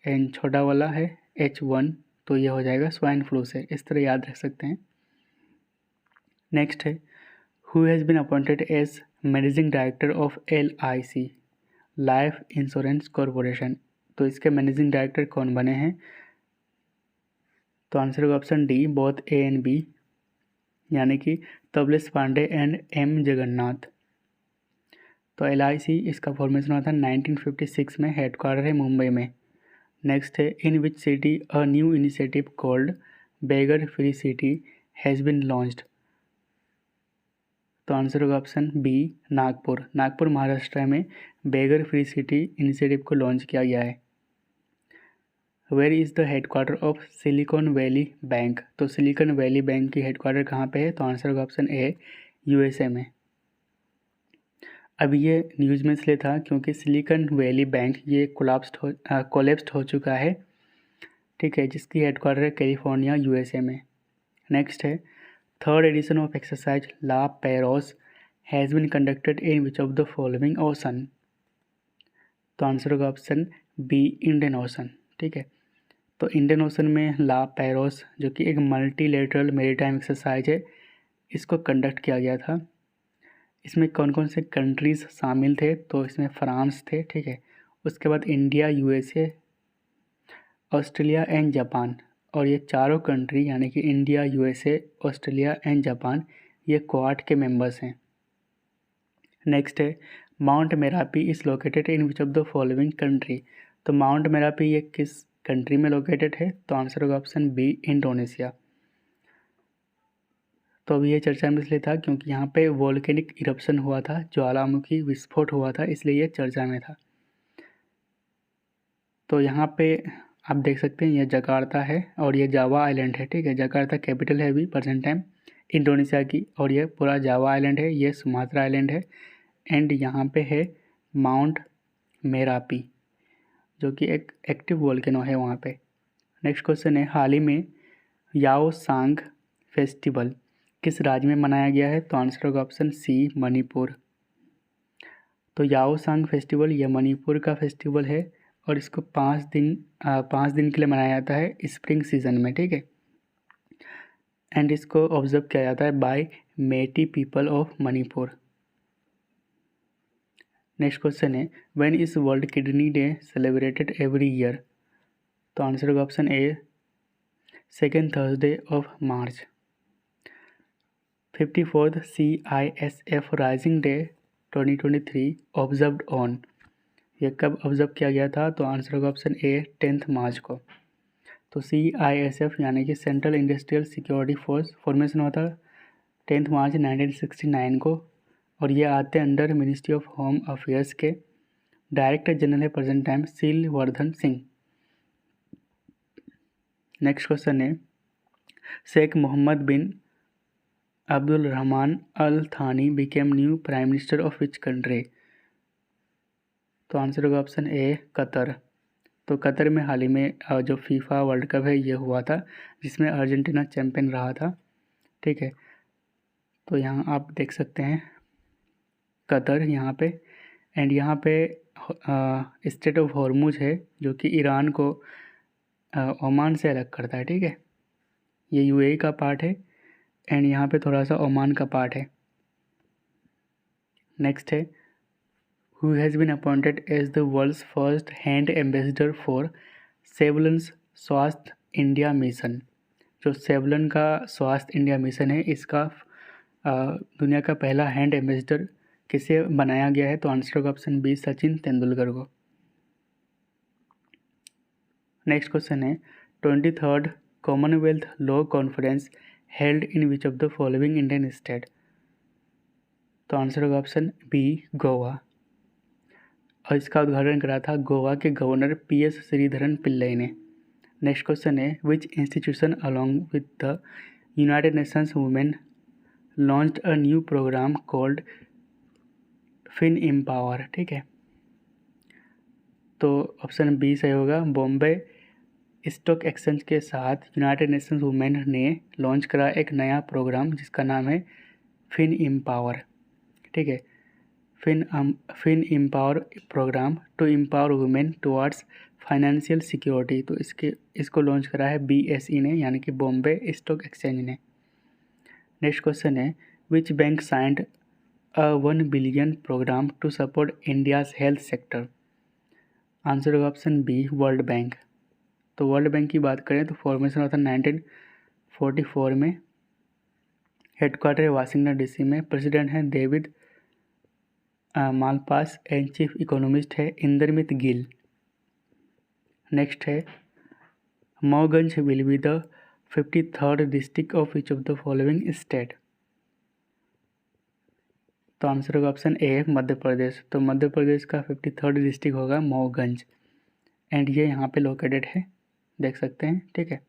एंड छोटा वाला है H1 तो ये हो जाएगा स्वाइन फ्लू से। इस तरह याद रख सकते हैं। नेक्स्ट है who has been appointed as managing director of LIC life insurance corporation. तो इसके मैनेजिंग डायरेक्टर कौन बने हैं? तो आंसर होगा option D, both A and B, यानी कि तबलेश पांडे एंड M जगन्नाथ। तो LIC इसका फॉर्मेशन हुआ था 1956 में, हेडक्वार्टर है मुंबई में। नेक्स्ट है in which city a new initiative called beggar free city has been launched. तो आंसर होगा ऑप्शन बी, नागपुर। नागपुर महाराष्ट्र में बेगर फ्री सिटी इनिशिएटिव को लॉन्च किया गया है। Where is the headquarter of Silicon Valley Bank. तो सिलिकॉन वैली बैंक की headquarter कहाँ पे है? तो आंसर होगा ऑप्शन ए, USA में। अब ये न्यूज़ में इसलिए था क्योंकि सिलिकॉन वैली बैंक ये कोलैप्स्ड हो चुका है, ठीक है, जिसकी हेडक्वार्टर है कैलिफोर्निया USA में। नेक्स्ट है third edition of exercise La Perouse has been conducted in which of the following ocean. तो आंसर होगा ऑप्शन बी, इंडियन ओशन, ठीक है। तो इंडियन ओशन में ला पेरोस जो कि एक मल्टीलेटरल मेरीटाइम एक्सरसाइज है, इसको कंडक्ट किया गया था। इसमें कौन कौन से कंट्रीज़ शामिल थे? तो इसमें फ्रांस थे, ठीक है, उसके बाद India, USA, Australia and Japan. और ये चारों कंट्री यानी कि India, USA, Australia and Japan ये क्वाड के मेंबर्स हैं। नेक्स्ट है mount Merapi is located in which of the following country. तो माउंट मेरापी ये किस कंट्री में लोकेटेड है? तो आंसर होगा ऑप्शन बी, इंडोनेशिया। तो अभी ये चर्चा में इसलिए था क्योंकि यहाँ पे वोल्केनिक इरप्शन हुआ था, ज्वालामुखी विस्फोट हुआ था, इसलिए ये चर्चा में था। तो यहाँ पे आप देख सकते हैं ये जकार्ता है और ये जावा आइलैंड है, ठीक है। जकार्ता कैपिटल है अभी प्रेजेंट टाइम इंडोनेशिया की, और ये पूरा जावा आइलैंड है, ये सुमात्रा आइलैंड है, एंड यहाँ पे है माउंट मेरापी जो कि एक एक्टिव वोल्केनो है वहाँ पे। नेक्स्ट क्वेश्चन है हाल ही में याओ सांग फेस्टिवल किस राज्य में मनाया गया है? तो आंसर होगा ऑप्शन सी, मणिपुर। तो याओ सांग फेस्टिवल ये मणिपुर का फेस्टिवल है और इसको 5 दिन के लिए मनाया जाता है स्प्रिंग सीजन में, ठीक है। एंड इसको ऑब्जर्व किया जाता है by Meitei people of Manipur. Next question है when is world kidney day celebrated every year? तो आंसर होगा option A, second Thursday of March. 54th CISF raising day 2023 observed on, ये कब ऑब्जर्व किया गया था? तो आंसर होगा ऑप्शन ए, 10 मार्च को। तो CISF यानी कि central industrial security force formation हुआ था 10 मार्च 1969 को, और ये आते under ministry of home affairs के। डायरेक्टर जनरल है present time Sheelvardhan Singh. Next question है Sheikh Mohammed bin Abdul Rahman Al Thani became new prime minister of which country? तो आंसर होगा ऑप्शन ए, कतर। तो कतर में हाल ही में जो फीफा वर्ल्ड कप है ये हुआ था जिसमें अर्जेंटीना चैंपियन रहा था, ठीक है। तो यहाँ आप देख सकते हैं कतर यहाँ पे, एंड यहाँ पे स्टेट ऑफ हॉर्मुज है जो कि ईरान को ओमान से अलग करता है, ठीक है। ये UAE का पार्ट है एंड यहाँ पे थोड़ा सा ओमान का पार्ट है। नेक्स्ट है who has been appointed as the world's first hand ambassador for Savlon Swasth India mission. जो सेवलन का स्वास्थ्य इंडिया मिशन है इसका दुनिया का पहला हैंड एम्बेसडर किसे बनाया गया है? तो आंसर होगा ऑप्शन बी, सचिन तेंदुलकर को। नेक्स्ट क्वेश्चन है 23rd Commonwealth law conference held in which of the following Indian state? तो आंसर होगा ऑप्शन बी, गोवा। और इसका उद्घाटन करा था गोवा के गवर्नर PS श्रीधरन पिल्लई ने। नेक्स्ट क्वेश्चन है which institution along with the United Nations women launched a new programme called Fin Empower, ठीक है। तो ऑप्शन बी सही होगा। बॉम्बे स्टॉक एक्सचेंज के साथ यूनाइटेड नेशंस वुमेन ने लॉन्च करा एक नया प्रोग्राम जिसका नाम है फिन एम्पावर, ठीक है। Fin Empower programme to empower women towards financial security. तो इसको लॉन्च करा है BSE ने, यानी कि बॉम्बे स्टॉक एक्सचेंज ने। नेक्स्ट क्वेश्चन है which bank signed a 1 billion programme to support India's health sector. Answer होगा ऑप्शन बी वर्ल्ड बैंक। तो वर्ल्ड बैंक की बात करें तो फॉर्मेशन हुआ था 1944 में, हेडक्वार्टर है वाशिंगटन DC में, प्रेसिडेंट हैं David Malpass and chief economist है इंदरमित गिल। नेक्स्ट है Mauganj will be the 53rd district of which of the following state. तो आंसर होगा ऑप्शन ए मध्य प्रदेश। तो मध्य प्रदेश का 53rd डिस्ट्रिक्ट होगा मऊगंज, एंड ये यहाँ पे लोकेटेड है, देख सकते हैं, ठीक है।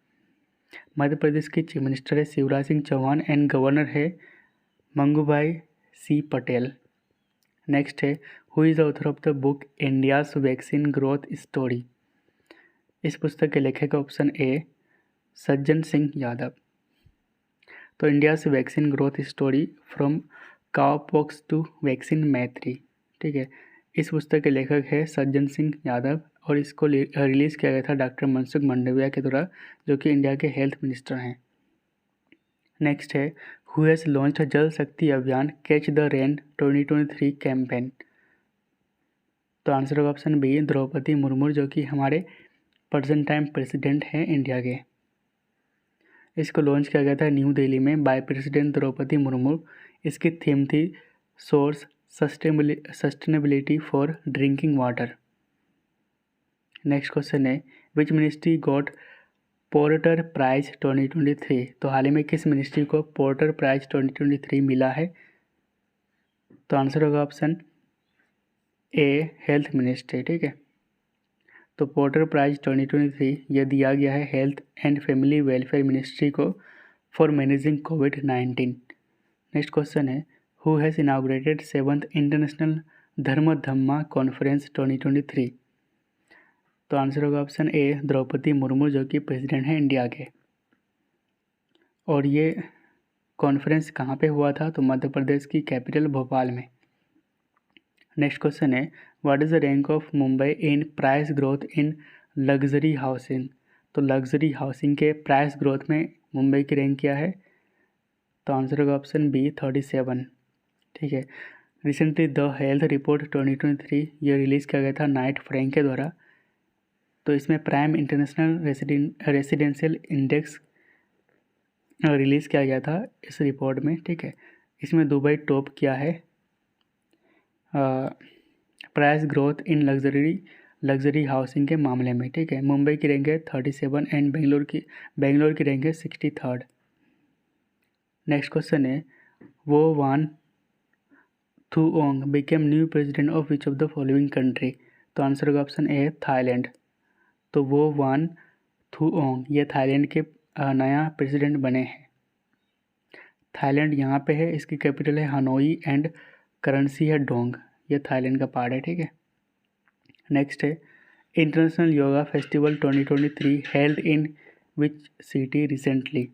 मध्य प्रदेश के चीफ मिनिस्टर है शिवराज सिंह चौहान एंड गवर्नर है मंगूभाई C पटेल। नेक्स्ट है who is the author of the book India's vaccine growth story. इस पुस्तक के लेखक ऑप्शन ए सज्जन सिंह यादव। तो India's vaccine growth story from cowpox to vaccine Maitri, ठीक है। इस पुस्तक के लेखक है सज्जन सिंह यादव और इसको रिलीज़ किया गया था डॉक्टर मनसुख मंडाविया के द्वारा, जो कि इंडिया के हेल्थ मिनिस्टर हैं। नेक्स्ट है हु हैज़ लॉन्च्ड जल शक्ति अभियान कैच द रेन 2023 कैंपेन। तो आंसर होगा ऑप्शन बी द्रौपदी मुर्मू, जो कि हमारे प्रेजेंट टाइम प्रेसिडेंट हैं इंडिया के। इसको लॉन्च किया गया था न्यू दिल्ली में बाय प्रेसिडेंट द्रौपदी मुर्मू। इसकी थीम थी source sustainability for drinking water. Next question है which ministry got Porter prize 2023। तो हाल ही में किस मिनिस्ट्री को पोर्टर प्राइज 2023 मिला है। तो आंसर होगा ऑप्शन ए हेल्थ मिनिस्ट्री, ठीक है। तो पोर्टर प्राइज 2023 यह दिया गया है health and family welfare ministry को फॉर मैनेजिंग कोविड-19। नेक्स्ट क्वेश्चन है who has inaugurated 7th international Dharma Dhamma conference 2023। तो आंसर होगा ऑप्शन ए द्रौपदी मुर्मू, जो कि प्रेसिडेंट हैं इंडिया के। और ये कॉन्फ्रेंस कहाँ पे हुआ था, तो मध्य प्रदेश की कैपिटल भोपाल में। नेक्स्ट क्वेश्चन है what is the rank of Mumbai in price growth in luxury housing. तो लग्जरी हाउसिंग के प्राइस ग्रोथ में मुंबई की रैंक क्या है। तो आंसर होगा ऑप्शन बी 37, ठीक है। रिसेंटली द हेल्थ रिपोर्ट 2023 ये रिलीज़ किया गया था नाइट फ्रैंक के द्वारा। तो इसमें prime international residential index release किया गया था इस रिपोर्ट में, ठीक है। इसमें दुबई टॉप किया है price growth in luxury housing के मामले में, ठीक है। मुंबई की रैंक है 37 एंड बेंगलोर की रैंक है 63rd। नेक्स्ट क्वेश्चन है Vo Van Thuong became new president of which of the following country. तो आंसर होगा ऑप्शन ए थाईलैंड। तो वो वान थुओंग ये थाईलैंड के नया प्रेसिडेंट बने हैं। थाईलैंड यहाँ पे है, इसकी कैपिटल है हनोई एंड करेंसी है डोंग, ये थाईलैंड का पार्ट है, ठीक है। नेक्स्ट है international yoga festival 2023 held in which city recently.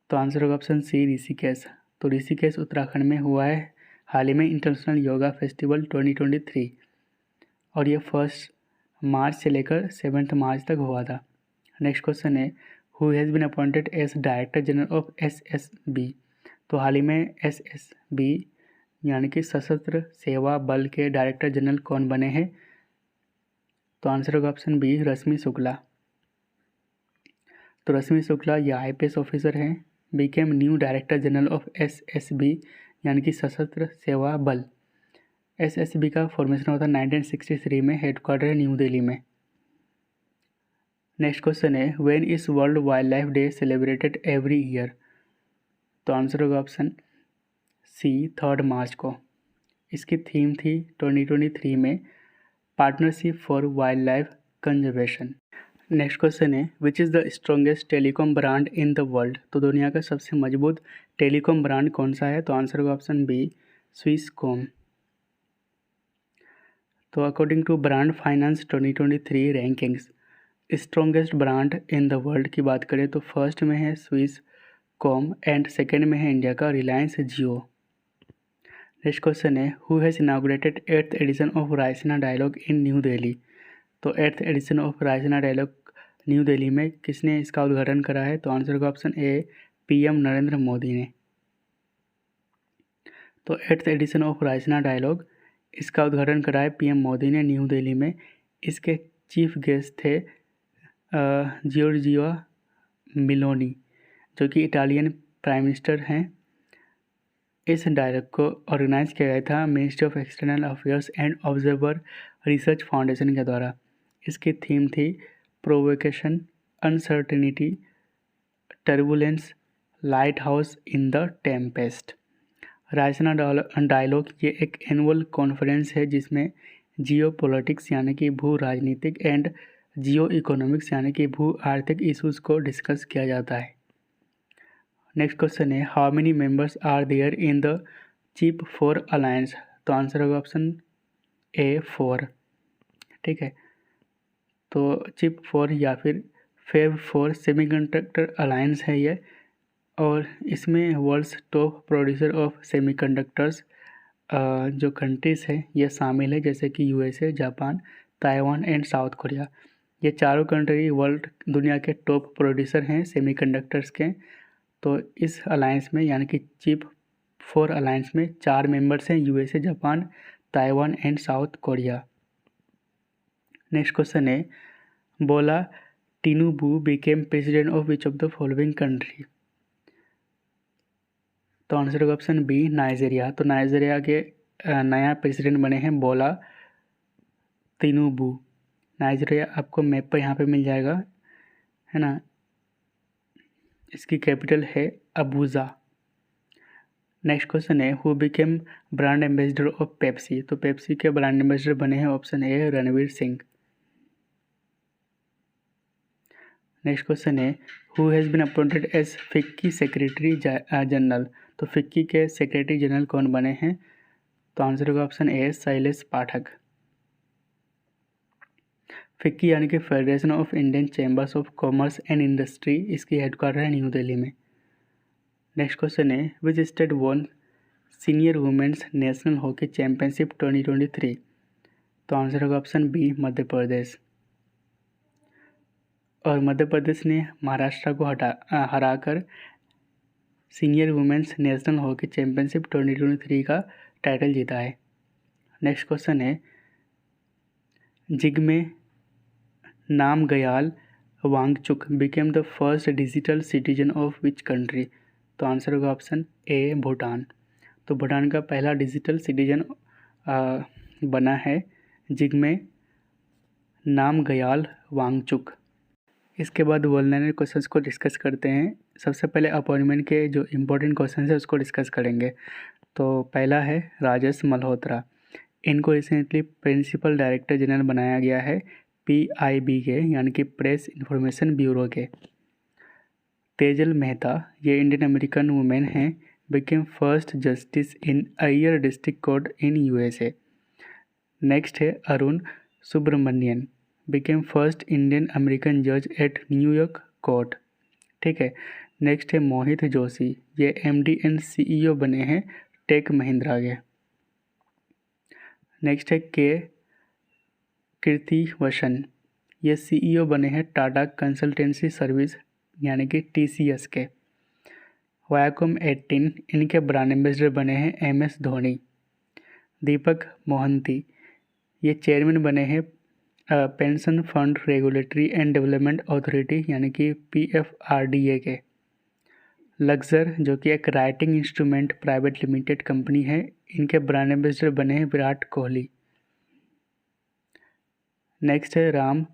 तो आंसर होगा ऑप्शन सी ऋषिकेश। तो ऋषिकेश उत्तराखंड में हुआ है हाल ही में इंटरनेशनल योगा फेस्टिवल 2023, और ये 1 मार्च से लेकर 7 मार्च तक हुआ था। नेक्स्ट क्वेश्चन है who has been appointed as director general of SSB। तो हाल ही में SSB यानी कि सशस्त्र सेवा बल के डायरेक्टर जनरल कौन बने हैं। तो आंसर होगा ऑप्शन बी रश्मि शुक्ला। तो रश्मि शुक्ला ये IPS ऑफिसर हैं, became new director general of SSB यानी कि सशस्त्र सेवा बल। SSB का फॉर्मेशन होता है 1963 में, हेडक्वार्टर है न्यू दिल्ली में। नेक्स्ट क्वेश्चन है when is world wildlife day celebrated every year. तो आंसर होगा ऑप्शन सी 3 मार्च को। इसकी थीम थी 2023 में partnership for wildlife conservation. Next question है which is the strongest telecom brand in the world. तो दुनिया का सबसे मजबूत टेलीकॉम ब्रांड कौन सा है। तो आंसर होगा ऑप्शन बी स्विसकॉम। तो according to brand finance 2023 rankings strongest brand in the world की बात करें तो फर्स्ट में है स्विसकॉम एंड सेकेंड में है इंडिया का रिलायंस जियो। नेक्स्ट क्वेश्चन है who has inaugurated 8th edition of Raisina dialogue in new Delhi. तो 8th edition of Raisina dialogue new Delhi में किसने इसका उद्घाटन करा है? तो आंसर का option A PM Narendra Modi ने। तो 8th edition of Raisina dialogue इसका उद्घाटन करा है पीएम मोदी ने न्यू दिल्ली में। इसके चीफ गेस्ट थे जियोर्जियो मिलोनी जो कि इटालियन प्राइम मिनिस्टर हैं। इस डायलॉग को ऑर्गेनाइज किया गया था ministry of external affairs and observer research foundation के द्वारा। इसकी थीम थी provocation, uncertainty, turbulence, lighthouse in the tempest. Raisina dialogue ये एक एनुअल कॉन्फ्रेंस है जिसमें जियो पॉलिटिक्स यानी कि भू राजनीतिक एंड जियो इकोनॉमिक्स यानी कि भू आर्थिक इशूज़ को डिस्कस किया जाता है। नेक्स्ट क्वेश्चन है how many members are there in the chip 4 alliance. तो आंसर होगा ऑप्शन ए 4। ठीक है, तो चिप 4 या फिर फेब 4 सेमीकंडक्टर अलायंस है ये, और इसमें world's top producer of semiconductors जो कंट्रीज़ है ये शामिल है, जैसे कि USA, Japan, Taiwan and South Korea. ये चारों कंट्री वर्ल्ड दुनिया के टॉप प्रोड्यूसर हैं सेमीकंडक्टर्स के। तो इस अलायंस में यानी कि चिप 4 अलायंस में 4 मेंबर्स हैं, USA, Japan, Taiwan and South Korea. Next question है बोला Tinubu became president of which of the following country. तो आंसर होगा ऑप्शन बी नाइजीरिया। तो नाइजीरिया के नया प्रेसिडेंट बने हैं बोला टिनुबू। नाइजीरिया आपको मैप पर यहाँ पे मिल जाएगा, है ना। इसकी कैपिटल है अबूजा। नेक्स्ट क्वेश्चन है who became brand ambassador of Pepsi. तो पेप्सी के ब्रांड एम्बेसडर बने हैं option A Ranveer Singh. Next question है who has been appointed as FICCI secretary general. तो फिक्की के सेक्रेटरी जनरल कौन बने हैं? तो आंसर होगा ऑप्शन ए शैलेश पाठक। फिक्की यानी कि federation of Indian chambers of commerce and industry, इसकी हेडक्वार्टर है न्यू दिल्ली में। नेक्स्ट क्वेश्चन है which state won senior women's national hockey championship 2023। तो आंसर होगा ऑप्शन बी मध्य प्रदेश। और मध्य प्रदेश ने महाराष्ट्र को हराकर senior women's national hockey championship 2023 का टाइटल जीता है। नेक्स्ट क्वेश्चन है Jigme Namgyel Wangchuck became the first digital citizen of which country. तो आंसर होगा ऑप्शन ए भूटान। तो भूटान का पहला डिजिटल सिटीजन बना है जिग्मे नामग्याल वांगचुक। इसके बाद वल्नरेबल क्वेश्चंस को डिस्कस करते हैं। सबसे पहले अपॉइंटमेंट के जो इम्पोर्टेंट क्वेश्चन है उसको डिस्कस करेंगे। तो पहला है राजेश मल्होत्रा। इनको रिसेंटली प्रिंसिपल डायरेक्टर जनरल बनाया गया है PIB के यानी कि प्रेस इंफॉर्मेशन ब्यूरो के। तेजल मेहता ये इंडियन अमेरिकन वुमेन हैं, became first justice in Ayer district court in USA। Next है Arun Subramanian became first Indian American जज एट न्यूयॉर्क कोर्ट। ठीक है, नेक्स्ट है मोहित जोशी, ये MD एंड CEO बने हैं टेक महिंद्रा के। नेक्स्ट है के कीर्तिवसन, ये CEO बने हैं टाटा कंसल्टेंसी सर्विस यानी कि TCS के। वायाकॉम 18 इनके ब्रांड एम्बेसडर बने हैं MS धोनी। दीपक मोहंती ये चेयरमैन बने हैं pension fund regulatory and development authority यानी कि PFRDA के। लक्सर जो कि एक writing instrument private limited company है, इनके ब्रांड एम्बेसडर बने हैं विराट कोहली। नेक्स्ट है राम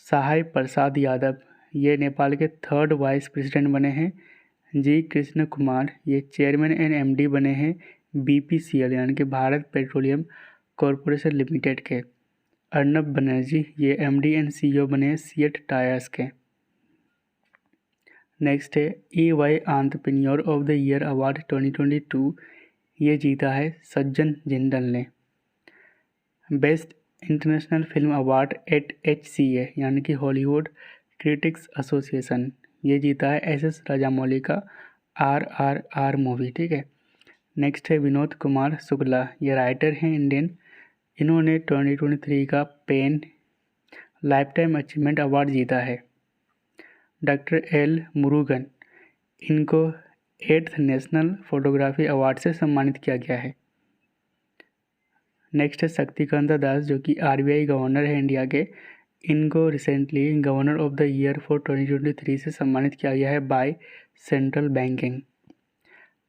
सहाय प्रसाद यादव, ये नेपाल के 3rd वाइस प्रेसिडेंट बने हैं। जी कृष्ण कुमार ये चेयरमैन एंड MD बने हैं BPCL यानी कि भारत पेट्रोलियम कॉरपोरेशन लिमिटेड के। अर्नब बनर्जी ये MD एंड CEO बने हैं सीएट टायर्स के। नेक्स्ट है EY entrepreneur of the year award 2022, ये जीता है सज्जन जिंदल ने। Best international film award eight HCA यानी कि हॉलीवुड क्रिटिक्स एसोसिएशन, ये जीता है SS राजामौली का RRR मूवी। ठीक है, नेक्स्ट है विनोद कुमार शुक्ला, ये राइटर हैं इंडियन। इन्होंने 2023 का PEN lifetime achievement award जीता है। डॉक्टर एल मुरुगन, इनको 8th नेशनल फोटोग्राफी अवार्ड से सम्मानित किया गया है। नेक्स्ट है शक्तिकांता दास, जो कि RBI गवर्नर है इंडिया के। इनको recently governor of the year for 2023 से सम्मानित किया गया है by central banking.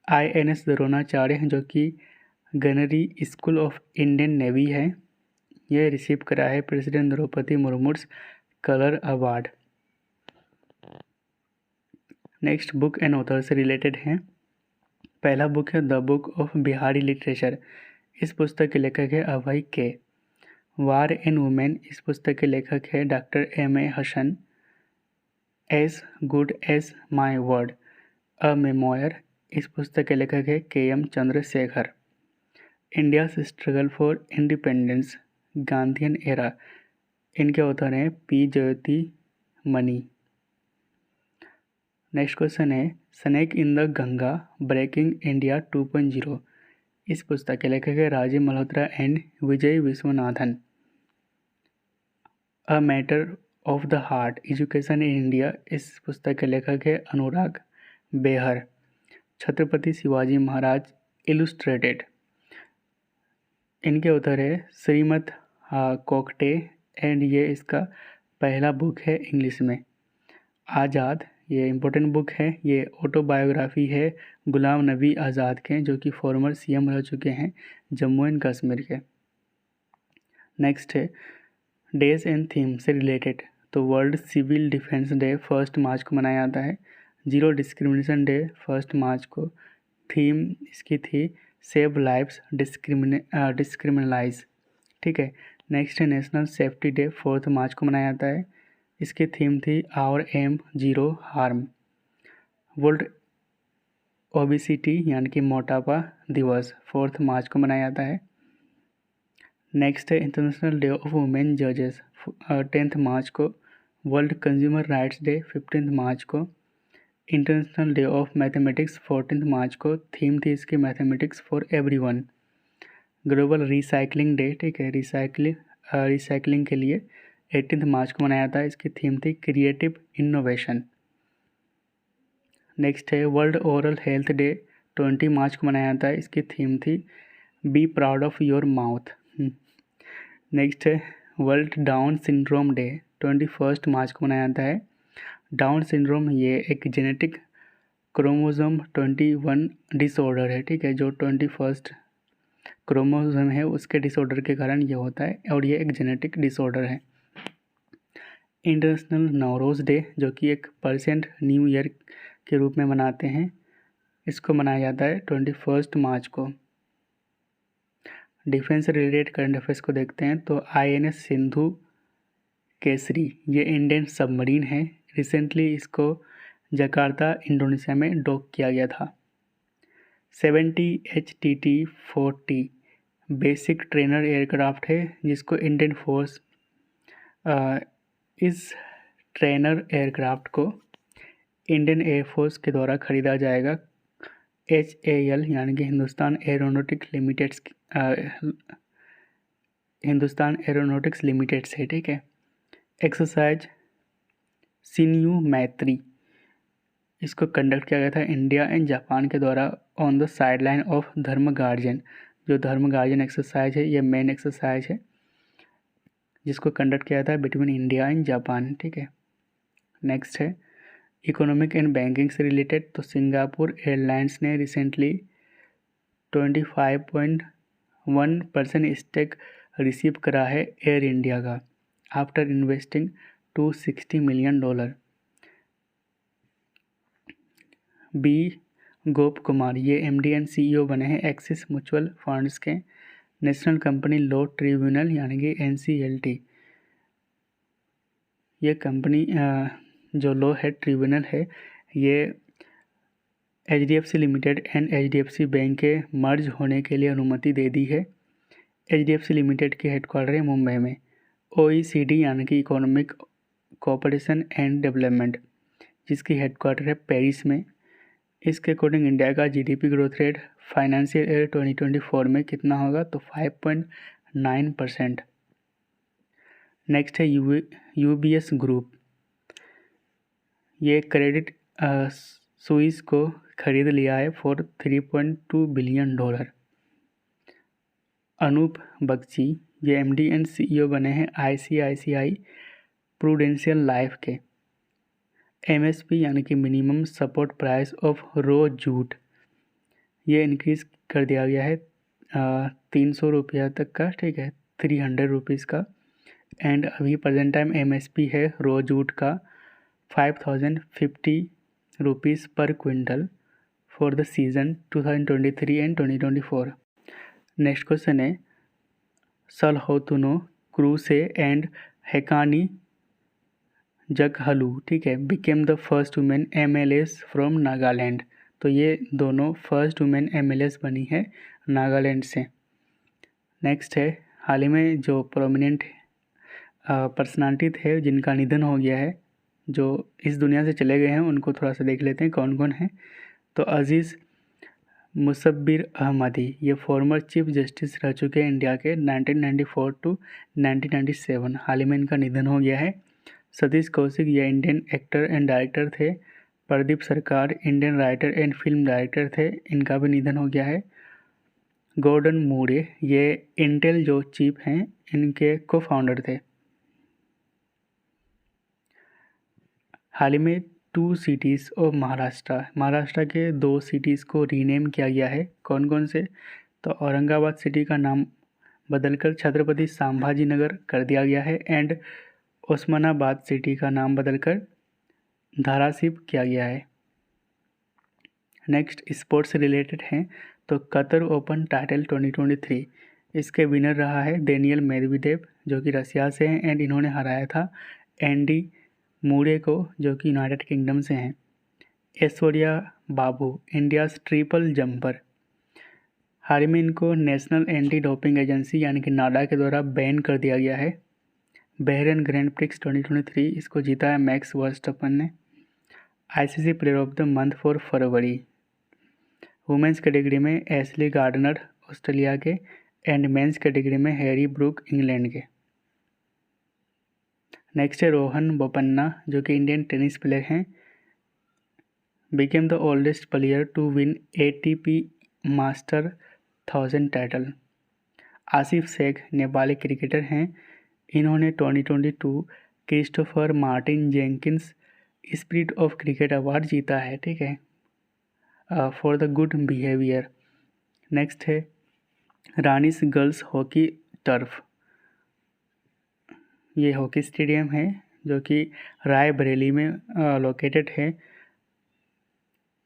INS Dronacharya, जो कि gunnery school of Indian navy है, ये रिसीव करा है president Droupadi Murmu colour award. Next book and author से रिलेटेड हैं। पहला बुक है the book of Bihari literature. इस पुस्तक के लेखक है अभय के। वार एंड वुमेन, इस पुस्तक के लेखक है doctor MA Hasan. As good as my word, a memoir, इस पुस्तक के लेखक है KM Chandrasekhar. India struggle for independence, Gandhian era, इनके ऑथर हैं P Jyoti Mani. Next question है snake in the Ganga, breaking India 2.0, इस पुस्तक के लेखक है Rajiv Malhotra and Vijay Viswanathan. A matter of the heart, education in India, इस पुस्तक के लेखक है अनुराग बेहर। छत्रपति शिवाजी महाराज इलुस्ट्रेटेड, इनके ऑथर है श्रीमद कोकटे एंड ये इसका पहला बुक है इंग्लिश में। आज़ाद, ये इम्पोर्टेंट बुक है, ये ऑटोबायोग्राफी है गुलाम नबी आज़ाद के, जो कि फॉर्मर CM रह चुके हैं जम्मू एंड कश्मीर के। नेक्स्ट है डेज एंड थीम से रिलेटेड, तो वर्ल्ड सिविल डिफेंस डे 1 मार्च को मनाया जाता है। जीरो डिस्क्रिमिनेशन डे 1 मार्च को। थीम इसकी थी सेव लाइव्स डिस्क्रिमिनलाइज, ठीक है। नेक्स्ट है नेशनल सेफ्टी डे 4 मार्च को मनाया जाता है। इसकी थीम थी our aim zero harm. World obesity यानी कि मोटापा दिवस 4 मार्च को मनाया जाता है। नेक्स्ट है इंटरनेशनल डे ऑफ वुमेन जजेस 10 मार्च को। World consumer rights day 15 March को। इंटरनेशनल डे ऑफ मैथमेटिक्स 14 मार्च को, थीम थी इसकी mathematics for everyone. Global recycling day, ठीक है, रिसाइकलिंग के लिए 18 मार्च को मनाया जाता है। इसकी थीम थी क्रिएटिव इनोवेशन। नेक्स्ट है वर्ल्ड ओरल हेल्थ डे 20 मार्च को मनाया जाता है। इसकी थीम थी be proud of your mouth. Next है वर्ल्ड डाउन सिंड्रोम डे 21 मार्च को मनाया जाता है। डाउन सिंड्रोम ये एक जेनेटिक क्रोमोसोम 21 डिसऑर्डर है, ठीक है, जो 21 क्रोमोसोम है उसके डिसऑर्डर के कारण ये होता है और ये एक जेनेटिक डिसऑर्डर है। इंटरनेशनल नवरोज़ डे, जो कि एक परसेंट न्यू ईयर के रूप में मनाते हैं, इसको मनाया जाता है 21 मार्च को। डिफेंस रिलेटेड करंट अफेयर्स को देखते हैं तो INS सिंधु केसरी, ये इंडियन सबमरीन है। रिसेंटली इसको जकार्ता इंडोनेशिया में डॉक किया गया था। 70 HTT-40 बेसिक ट्रेनर एयरक्राफ्ट है, जिसको इंडियन फोर्स इस ट्रेनर एयरक्राफ्ट को इंडियन एयरफोर्स के द्वारा खरीदा जाएगा। HAL यानी कि हिंदुस्तान एरोनॉटिक्स लिमिटेड से, ठीक है। एक्सरसाइज सिन्यू मैत्री, इसको कंडक्ट किया गया था इंडिया एंड जापान के द्वारा ऑन द साइडलाइन ऑफ धर्म गार्जियन। जो धर्म गार्जियन एक्सरसाइज है ये मेन एक्सरसाइज है जिसको कंडक्ट किया था बिटवीन इंडिया एंड जापान, ठीक है। नेक्स्ट है इकोनॉमिक एंड बैंकिंग से रिलेटेड, तो सिंगापुर एयरलाइंस ने रिसेंटली 25.1% स्टेक रिसीव करा है एयर इंडिया का आफ्टर इन्वेस्टिंग $260 मिलियन। बी गोप कुमार, ये MD एंड CEO बने हैं एक्सिस म्यूचुअल फंड्स के। नेशनल कंपनी लॉ ट्रिब्यूनल यानी कि NCLT, ये कंपनी जो लॉ हेड ट्रिब्यूनल है ये HDFC limited and HDFC bank के मर्ज होने के लिए अनुमति दे दी है। HDFC लिमिटेड की हेडक्वार्टर है मुंबई में। OECD यानी कि इकोनॉमिक कोऑपरेशन एंड डेवलपमेंट, जिसकी हेडक्वार्टर है पेरिस में। इसके अकॉर्डिंग इंडिया का GDP growth rate financial year 2024 में कितना होगा, तो 5.9%। नेक्स्ट है यूबीएस ग्रुप, ये क्रेडिट सुइस को खरीद लिया है फॉर $3.2 बिलियन। अनूप बख्शी ये एमडी एंड सीईओ बने हैं आईसीआईसीआई प्रूडेंशियल लाइफ के। एमएसपी यानी कि minimum support price of raw jute, ये इंक्रीज़ कर दिया गया है 300 रुपया तक का, ठीक है, 300 रुपीज़ का। एंड अभी प्रेजेंट टाइम एमएसपी है रो जूट का 5050 रुपीज़ पर quintal for the season 2023 and 2024। Next question है सलहोतुनो क्रूसे एंड हेकानी जगहलू, ठीक है, became the first women MLAs from Nagaland. तो ये दोनों फर्स्ट वुमेन एमएलएस बनी है नागालैंड से। नेक्स्ट है हाल ही में जो प्रोमिनेंट पर्सनालिटी थे जिनका निधन हो गया है, जो इस दुनिया से चले गए हैं, उनको थोड़ा सा देख लेते हैं कौन कौन है। तो अजीज़ मुसब्बिर अहमदी ये फॉर्मर चीफ जस्टिस रह चुके हैं इंडिया के 1994 टू 1997, हाल ही में इनका निधन हो गया है। सतीश कौशिक ये इंडियन एक्टर एंड डायरेक्टर थे। प्रदीप सरकार Indian writer and film director थे, इनका भी निधन हो गया है। गॉर्डन मूरे ये इंटेल जो चीफ हैं इनके को फाउंडर थे। हाल ही में 2 सिटीज़ ऑफ महाराष्ट्र के 2 सिटीज़ को रीनेम किया गया है। कौन कौन से, तो औरंगाबाद सिटी का नाम बदलकर छत्रपति संभाजी नगर कर दिया गया है एंड ओस्मानाबाद सिटी का नाम बदलकर धाराशिव किया गया है। नेक्स्ट स्पोर्ट्स से रिलेटेड हैं, तो कतर ओपन टाइटल 2023 इसके विनर रहा है डेनियल मेदवेदेव जो कि रसिया से हैं एंड इन्होंने हराया था एंडी मूरे को जो कि यूनाइटेड किंगडम से हैं। ऐश्वर्या बाबू इंडियाज़ ट्रिपल जंपर, हाल ही में इनको नेशनल एंटी डोपिंग एजेंसी यानी कि नाडा के द्वारा बैन कर दिया गया है। बहरेन ग्रैंड प्रिक्स 2023 इसको जीता है मैक्स वर्स्टपन ने। ICC player of the month for February women's category में एशली गार्डनर ऑस्ट्रेलिया के एंड मेंस कैटेगरी में हैरी ब्रूक इंग्लैंड के। नेक्स्ट है रोहन बोपन्ना जो कि इंडियन टेनिस प्लेयर हैं, became the oldest player to win ATP master 1000 title. Aasif Sheikh Nepali cricketer हैं, इन्होंने 2022 Christopher Martin Jenkins spirit of cricket award जीता है, ठीक है, for the good behaviour. Next है रानीस गर्ल्स हॉकी टर्फ, ये हॉकी स्टेडियम है जो कि रायबरेली में लोकेटेड है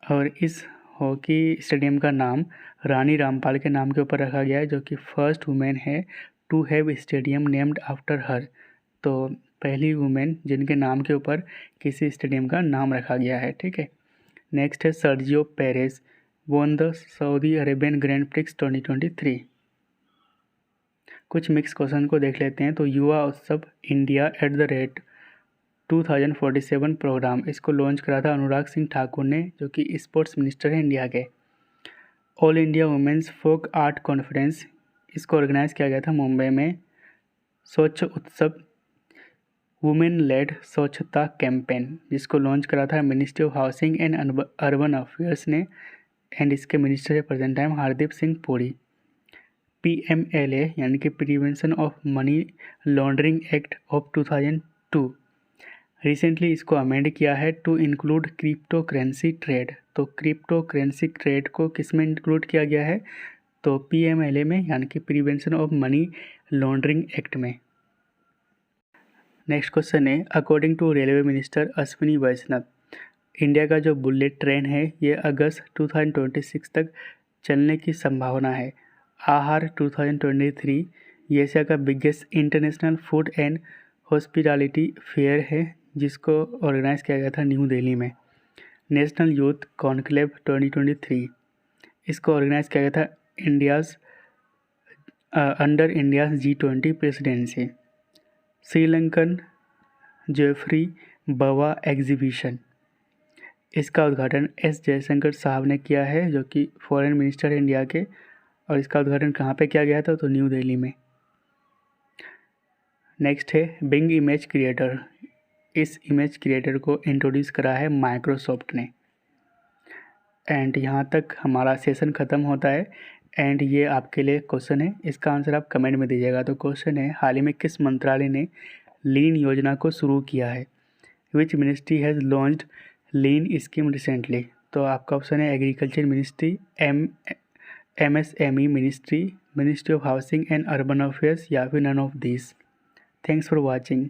और इस हॉकी स्टेडियम का नाम रानी रामपाल के नाम के ऊपर रखा गया है जो कि फर्स्ट वुमेन है to have stadium named after her. तो पहली वुमेन जिनके नाम के ऊपर किसी स्टेडियम का नाम रखा गया है, ठीक है। नेक्स्ट है Sergio Perez won the Saudi Arabian grand prix 2023। कुछ मिक्स क्वेश्चन को देख लेते हैं। तो युवा उत्सव इंडिया @ 2047 प्रोग्राम इसको लॉन्च करा था अनुराग सिंह ठाकुर ने जो कि स्पोर्ट्स मिनिस्टर हैं इंडिया के। All India women's folk art conference इसको ऑर्गेनाइज किया गया था मुंबई में। Swachh Utsav women led Swachhata campaign जिसको लॉन्च करा था ministry of housing and urban affairs ने एंड इसके मिनिस्टर है present time Hardeep Singh Puri. PMLA यानी कि prevention of money laundering act of 2002 recently इसको अमेंड किया है to include crypto currency trade. तो क्रिप्टो करेंसी ट्रेड को किस में इंक्लूड किया गया है, तो PMLA में यानी कि prevention of money laundering act में। नेक्स्ट क्वेश्चन है according to railway minister Ashwini Vaishnaw India का जो बुलेट ट्रेन है ये अगस्त 2026 तक चलने की संभावना है। आहार 2023 ये एशिया का biggest international food and hospitality fair है जिसको ऑर्गेनाइज किया गया था न्यू दिल्ली में। नेशनल यूथ कॉन्क्लेव 2023 इसको ऑर्गेनाइज किया गया था under India's G20 presidency. Sri Lankan Geoffrey Bawa exhibition इसका उद्घाटन एस जयशंकर साहब ने किया है, जो कि फॉरेन मिनिस्टर है इंडिया के। और इसका उद्घाटन कहाँ पे किया गया था? तो न्यू दिल्ली में। नेक्स्ट है बिंग इमेज क्रिएटर। इस इमेज क्रिएटर को इंट्रोड्यूस करा है माइक्रोसॉफ्ट ने। एंड यहाँ तक हमारा सेशन ख़त्म होता है। एंड ये आपके लिए क्वेश्चन है, इसका आंसर आप कमेंट में दीजिएगा। तो क्वेश्चन है, हाल ही में किस मंत्रालय ने लीन योजना को शुरू किया है? Which ministry has launched lean scheme recently? तो आपका ऑप्शन है agriculture ministry, MSME ministry, ministry of housing and urban affairs, या फिर none of this. Thanks for watching.